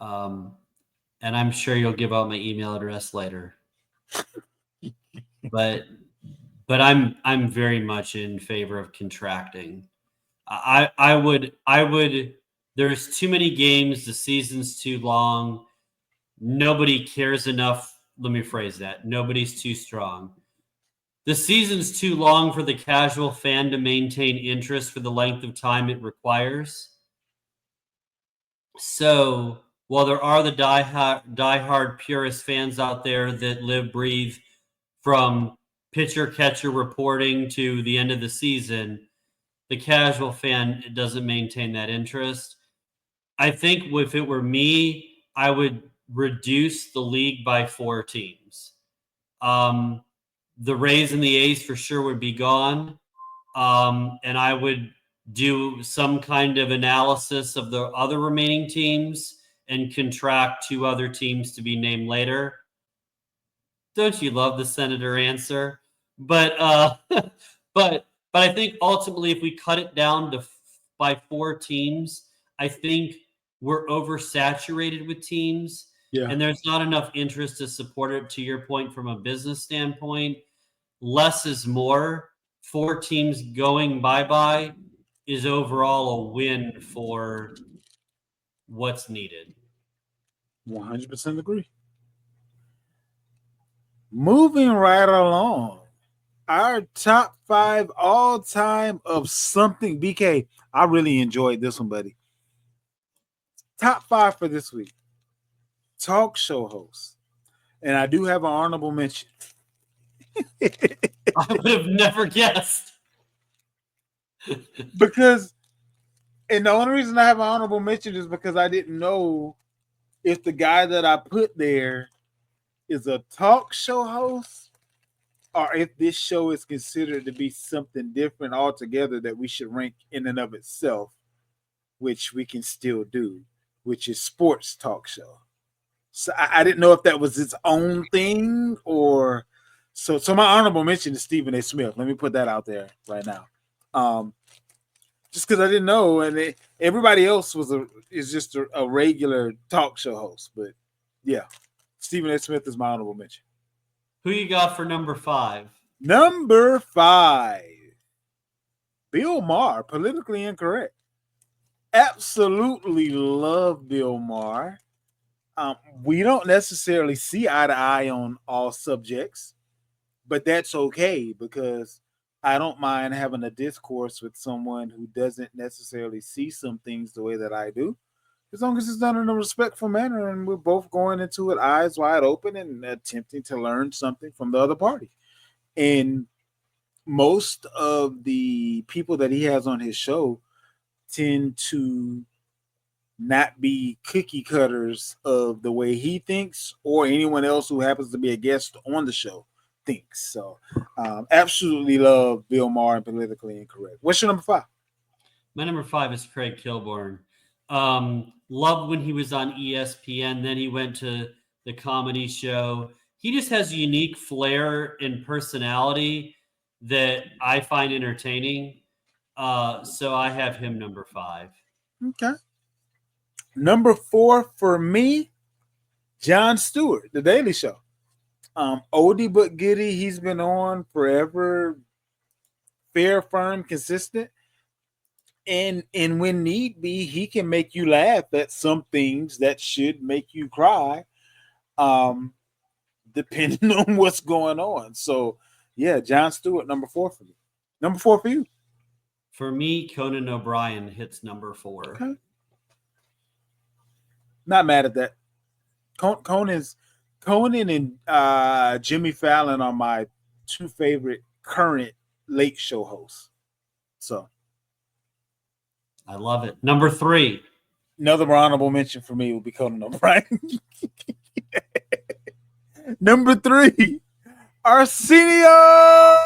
um, and I'm sure you'll give out my email address later, but I'm very much in favor of contracting. I would. There's too many games. The season's too long. Nobody cares enough. Let me phrase that. Nobody's too strong. The season's too long for the casual fan to maintain interest for the length of time it requires. So while there are the diehard purist fans out there that live, breathe from pitcher catcher reporting to the end of the season, the casual fan doesn't maintain that interest. I think if it were me, I would reduce the league by 4 teams. Um, the Rays and the A's for sure would be gone. And I would do some kind of analysis of the other remaining teams and contract 2 other teams to be named later. Don't you love the senator answer? But but I think ultimately, if we cut it down to by 4 teams, I think we're oversaturated with teams, Yeah, and there's not enough interest to support it. To your point, from a business standpoint, less is more. 4 teams going bye bye is overall a win for what's needed. 100% agree. Moving right along, our top 5 all time of something. BK, I really enjoyed this one, buddy. Top 5 for this week. Talk show hosts. And I do have an honorable mention. I would have never guessed. Because, and the only reason I have an honorable mention is because I didn't know if the guy that I put there is a talk show host or if this show is considered to be something different altogether that we should rank in and of itself, which we can still do, which is sports talk show. So I didn't know if that was its own thing or so. So my honorable mention is Stephen A. Smith. Let me put that out there right now. Um, just because I didn't know, and everybody else is just a regular talk show host. But yeah, Stephen A. Smith is my honorable mention. Who you got for number 5? Number 5, Bill Maher, politically incorrect. Absolutely love Bill Maher. We don't necessarily see eye to eye on all subjects, but that's okay because I don't mind having a discourse with someone who doesn't necessarily see some things the way that I do, as long as it's done in a respectful manner and we're both going into it eyes wide open and attempting to learn something from the other party. And most of the people that he has on his show tend to not be cookie cutters of the way he thinks or anyone else who happens to be a guest on the show thinks. So, absolutely love Bill Maher and politically incorrect. What's your number 5? My number 5 is Craig Kilborn. Loved when he was on ESPN. Then he went to the comedy show. He just has a unique flair and personality that I find entertaining. So I have him number 5. Okay. Number 4 for me, Jon Stewart, The Daily Show. Oldie but goodie. He's been on forever, fair, firm, consistent. And when need be, he can make you laugh at some things that should make you cry, um, depending on what's going on. So yeah, Jon Stewart, number 4 for me. Number 4 for you. For me, Conan O'Brien hits number 4. Okay. Not mad at that. Conan and Jimmy Fallon are my 2 favorite current late show hosts. So I love it. Number 3. another honorable mention for me will be Conan O'Brien. Number 3, Arsenio.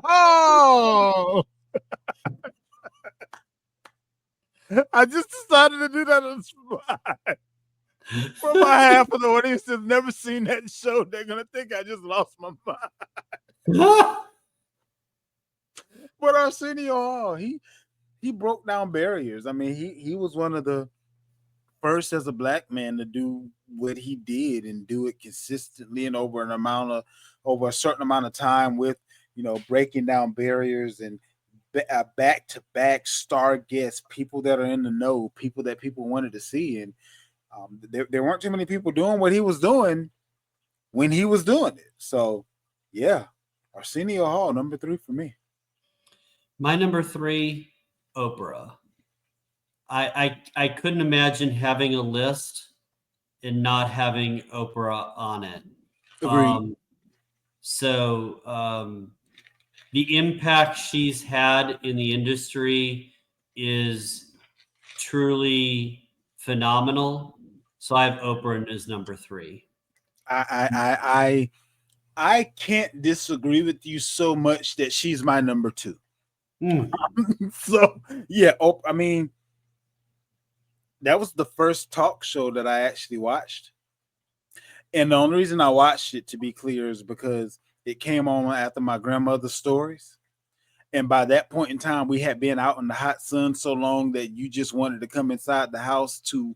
Oh, I just decided to do that on the spot. For my half of the audience that's never seen that show, they're gonna think I just lost my mind. But Arsenio Hall, he broke down barriers. I mean, he was one of the first as a black man to do what he did and do it consistently and over a certain amount of time with breaking down barriers and back to back star guests, people that are in the know, people that people wanted to see, and there weren't too many people doing what he was doing when he was doing it. So yeah, Arsenio Hall, number 3 for me. My number 3, Oprah. I couldn't imagine having a list and not having Oprah on it. Agreed. So the impact she's had in the industry is truly phenomenal. So I have Oprah as number 3. I can't disagree with you so much that she's my number 2. So yeah, I mean, that was the first talk show that I actually watched. And the only reason I watched it, to be clear, is because it came on after my grandmother's stories. And by that point in time, we had been out in the hot sun so long that you just wanted to come inside the house to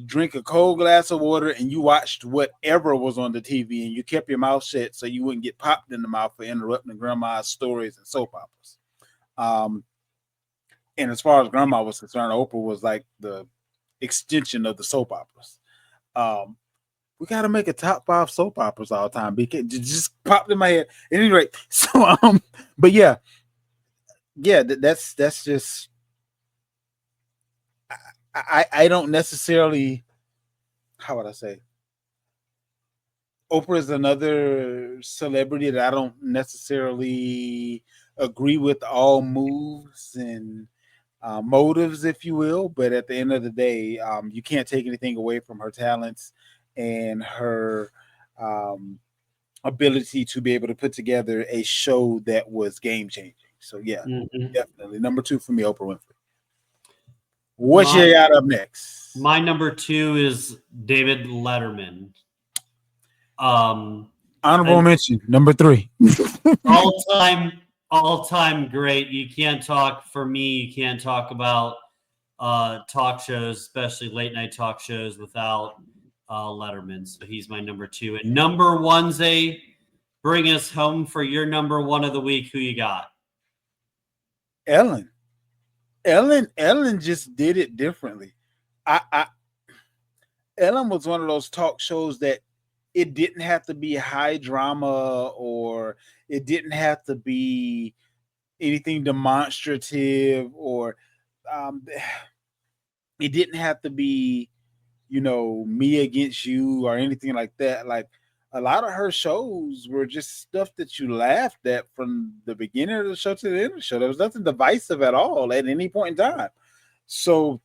drink a cold glass of water and you watched whatever was on the TV and you kept your mouth shut so you wouldn't get popped in the mouth for interrupting grandma's stories and soap operas. And as far as grandma was concerned, Oprah was like the extension of the soap operas. we got to make a top 5 soap operas all the time. Because it just popped in my head. At any rate, so but yeah, that's just I don't necessarily, how would I say, Oprah is another celebrity that I don't necessarily agree with all moves and motives, if you will. But at the end of the day, you can't take anything away from her talents and her um, ability to be able to put together a show that was game changing. So yeah, Mhm. definitely number 2 for me, Oprah Winfrey. What My you got up next? my number two is David Letterman. Um, Honorable an mention number 3. all time great. You can't talk for me. You can't talk about talk shows, especially late night talk shows, without Letterman. So he's my number two. And number one, Zay, bring us home for your number one of the week. Who you got? Ellen. Ellen just did it differently. I Ellen was one of those talk shows that it didn't have to be high drama, or it didn't have to be anything demonstrative, or um, it didn't have to be, me against you or anything like that. Like, a lot of her shows were just stuff that you laughed at from the beginning of the show to the end of the show. There was nothing divisive at all at any point in time. So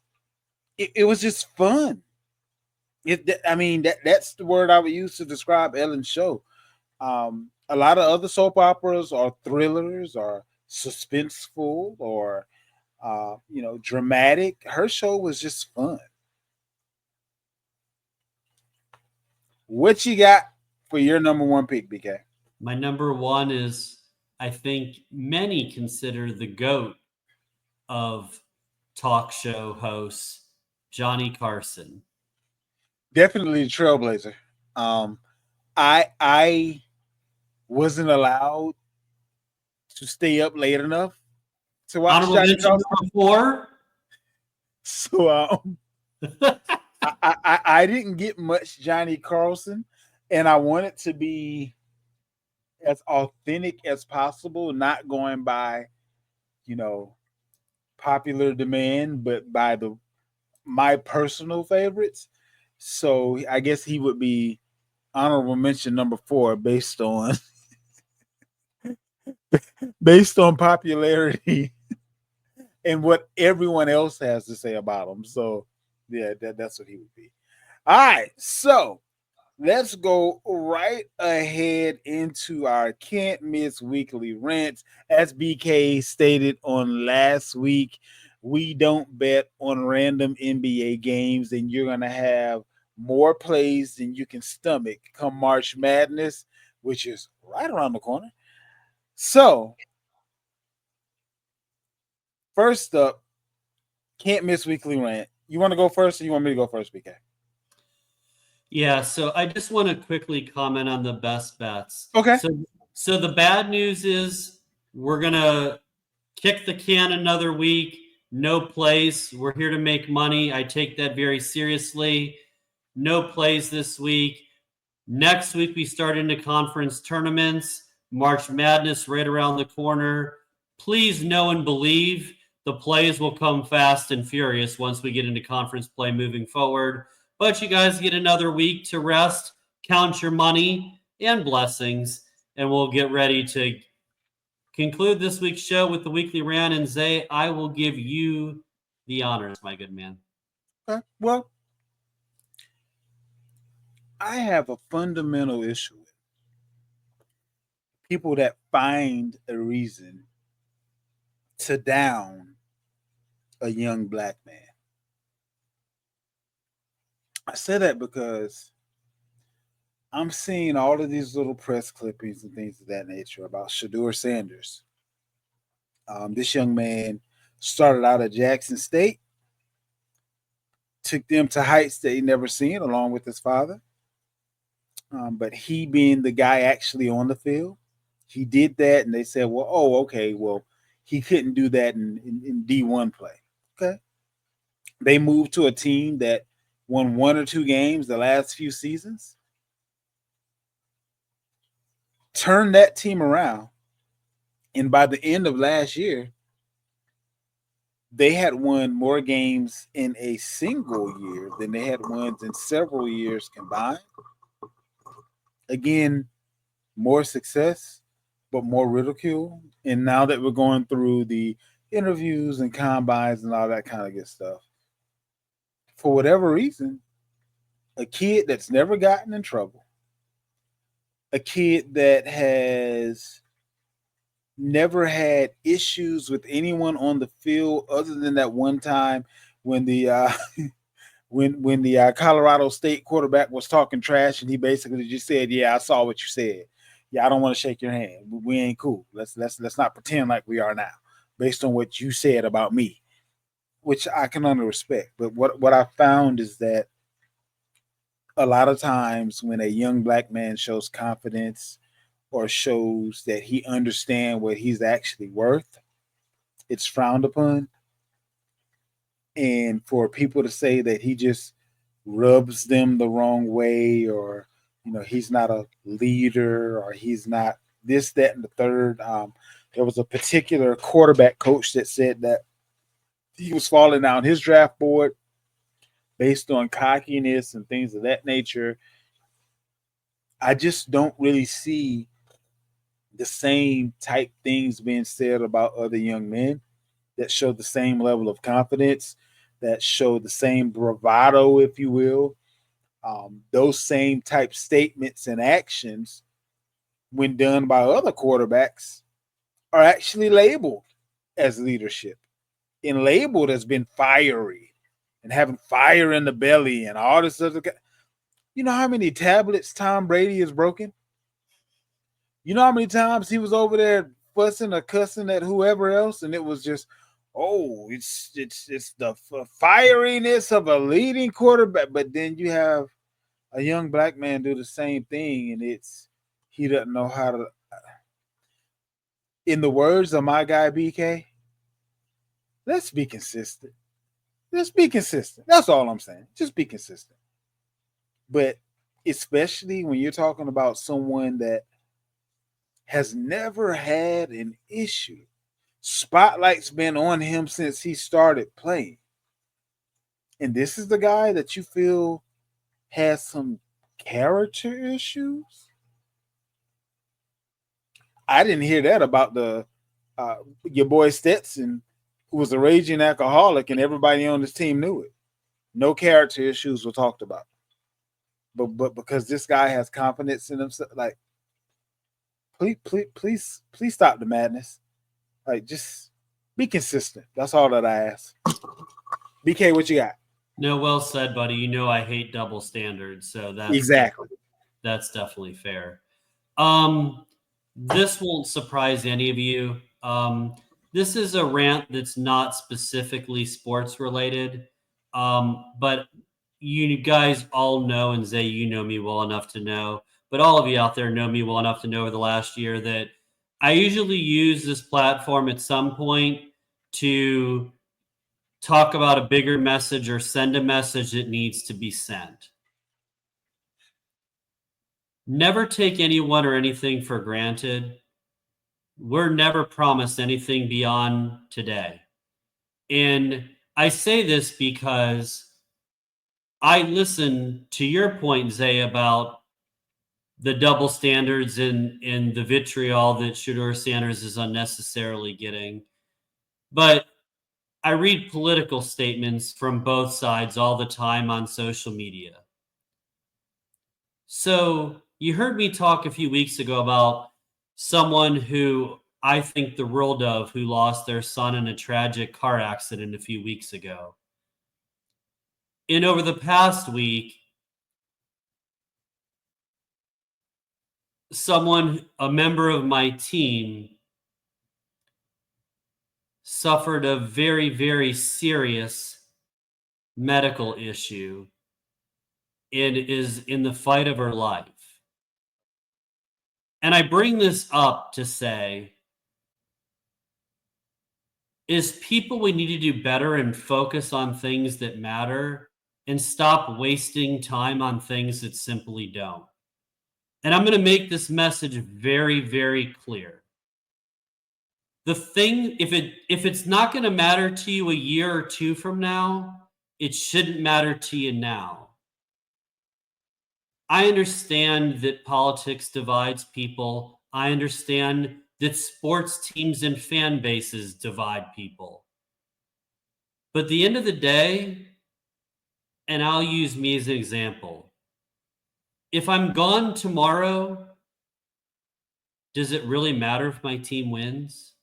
it was just fun. I mean, that's the word I would use to describe Ellen's show. A lot of other soap operas are thrillers or suspenseful or dramatic. Her show was just fun. What you got for your number one pick, BK? My number one is, I think many consider the GOAT of talk show hosts, Johnny Carson. Definitely the Trailblazer. Um, I wasn't allowed to stay up late enough to watch Honorable Johnny mention Carson, number four. so I didn't get much Johnny Carlson, and I wanted to be as authentic as possible, not going by, you know, popular demand, but by the my personal favorites. So I guess he would be honorable mention number 4 based on popularity and what everyone else has to say about him. So yeah, that's what he would be. All right, so let's go right ahead into our can't miss weekly rants. As BK stated on last week, we don't bet on random NBA games, and you're going to have more plays than you can stomach come March Madness, which is right around the corner. So, first up, can't miss weekly rant. You want to go first, or you want me to go first, BK? Yeah, so I just want to quickly comment on the best bets. Okay. So the bad news is we're gonna kick the can another week. No plays. We're here to make money. I take that very seriously. No plays this week. Next week we start into conference tournaments. March Madness right around the corner. Please know and believe the plays will come fast and furious once we get into conference play moving forward. But you guys get another week to rest, count your money and blessings, and we'll get ready to conclude this week's show with the weekly rant. And Zay, I will give you the honors, my good man. Okay. Well, I have a fundamental issue with people that find a reason to down a young black man. I say that because I'm seeing all of these little press clippings and things of that nature about Shador Sanders. This young man started out at Jackson State, took them to heights that he never seen, along with his father. But he being the guy actually on the field, he did that, and they said, "Well, oh, okay, well, he couldn't do that in D1 play." Okay, they moved to a team that won 1 or 2 games the last few seasons. turned that team around. And by the end of last year, they had won more games in a single year than they had won in several years combined. Again, more success, but more ridicule. And now that we're going through the interviews and combines and all that kind of good stuff, for whatever reason, a kid that's never gotten in trouble, a kid that has never had issues with anyone on the field other than that one time when the when the Colorado State quarterback was talking trash and he basically just said, "Yeah, I saw what you said. Yeah, I don't want to shake your hand. We ain't cool. Let's not pretend like we are now, based on what you said about me," which I can under respect. But what I found is that a lot of times when a young black man shows confidence or shows that he understands what he's actually worth, it's frowned upon. And for people to say that he just rubs them the wrong way, or he's not a leader, or he's not this, that, and the third. There was a particular quarterback coach that said that he was falling down his draft board based on cockiness and things of that nature. I just don't really see the same type things being said about other young men that show the same level of confidence, that show the same bravado, if you will. Those same type statements and actions, when done by other quarterbacks, are actually labeled as leadership and labeled as being fiery and having fire in the belly and all this other. You know how many tablets Tom Brady has broken? You know how many times he was over there fussing or cussing at whoever else, and it was just, oh, it's the fieriness of a leading quarterback. But then you have a young black man do the same thing, and it's he doesn't know how to. In the words of my guy BK, let's be consistent. Let's be consistent. That's all I'm saying. Just be consistent. But especially when you're talking about someone that has never had an issue. Spotlight's been on him since he started playing. And this is the guy that you feel has some character issues? I didn't hear that about the your boy Stetson, who was a raging alcoholic, and everybody on his team knew it. No character issues were talked about. But because this guy has confidence in himself, like, please stop the madness. Like, just be consistent. That's all that I ask. BK, what you got? No, well said, buddy. You know I hate double standards, so Exactly. that's definitely fair. This won't surprise any of you. This is a rant that's not specifically sports related, but you guys all know, and Zay, you know me well enough to know, but all of you out there know me well enough to know over the last year that I usually use this platform at some point to talk about a bigger message or send a message that needs to be sent. Never take anyone or anything for granted. We're never promised anything beyond today. And I say this because I listen to your point, Zay, about the double standards and the vitriol that Shedeur Sanders is unnecessarily getting. But I read political statements from both sides all the time on social media. So you heard me talk a few weeks ago about someone who I think the world of, who lost their son in a tragic car accident a few weeks ago. And over the past week, a member of my team, suffered a very, very serious medical issue and is in the fight of her life. And I bring this up to say, is people, we need to do better and focus on things that matter and stop wasting time on things that simply don't. And I'm going to make this message very, very clear. The thing, if it's not going to matter to you a year or two from now, it shouldn't matter to you now. I understand that politics divides people. I understand that sports teams and fan bases divide people. But at the end of the day, and I'll use me as an example, if I'm gone tomorrow, does it really matter if my team wins?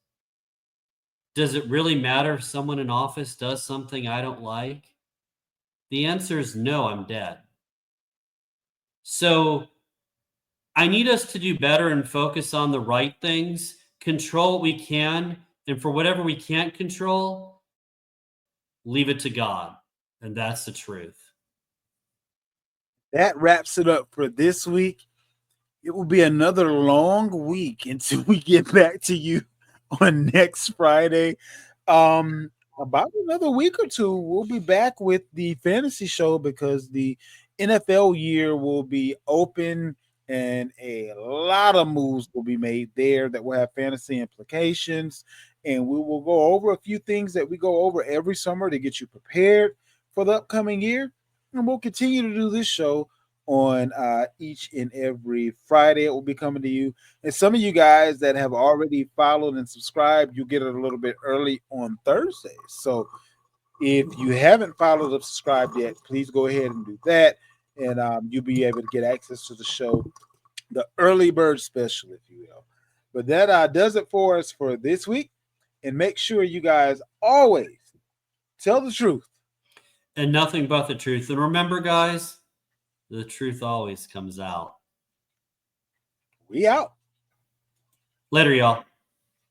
Does it really matter if someone in office does something I don't like? The answer is no, I'm dead. So I need us to do better and focus on the right things, control what we can, and for whatever we can't control, leave it to God. And that's the truth. That wraps it up for this week. It will be another long week until we get back to you on next Friday. About another week or two, we'll be back with the fantasy show because the NFL year will be open and a lot of moves will be made there that will have fantasy implications. And we will go over a few things that we go over every summer to get you prepared for the upcoming year. And we'll continue to do this show on each and every Friday. It will be coming to you. And some of you guys that have already followed and subscribed, you get it a little bit early on Thursdays. So if you haven't followed or subscribed yet, please go ahead and do that. And you'll be able to get access to the show, the early bird special, if you will. But that does it for us for this week. And make sure you guys always tell the truth. And nothing but the truth. And remember, guys, the truth always comes out. We out. Later, y'all.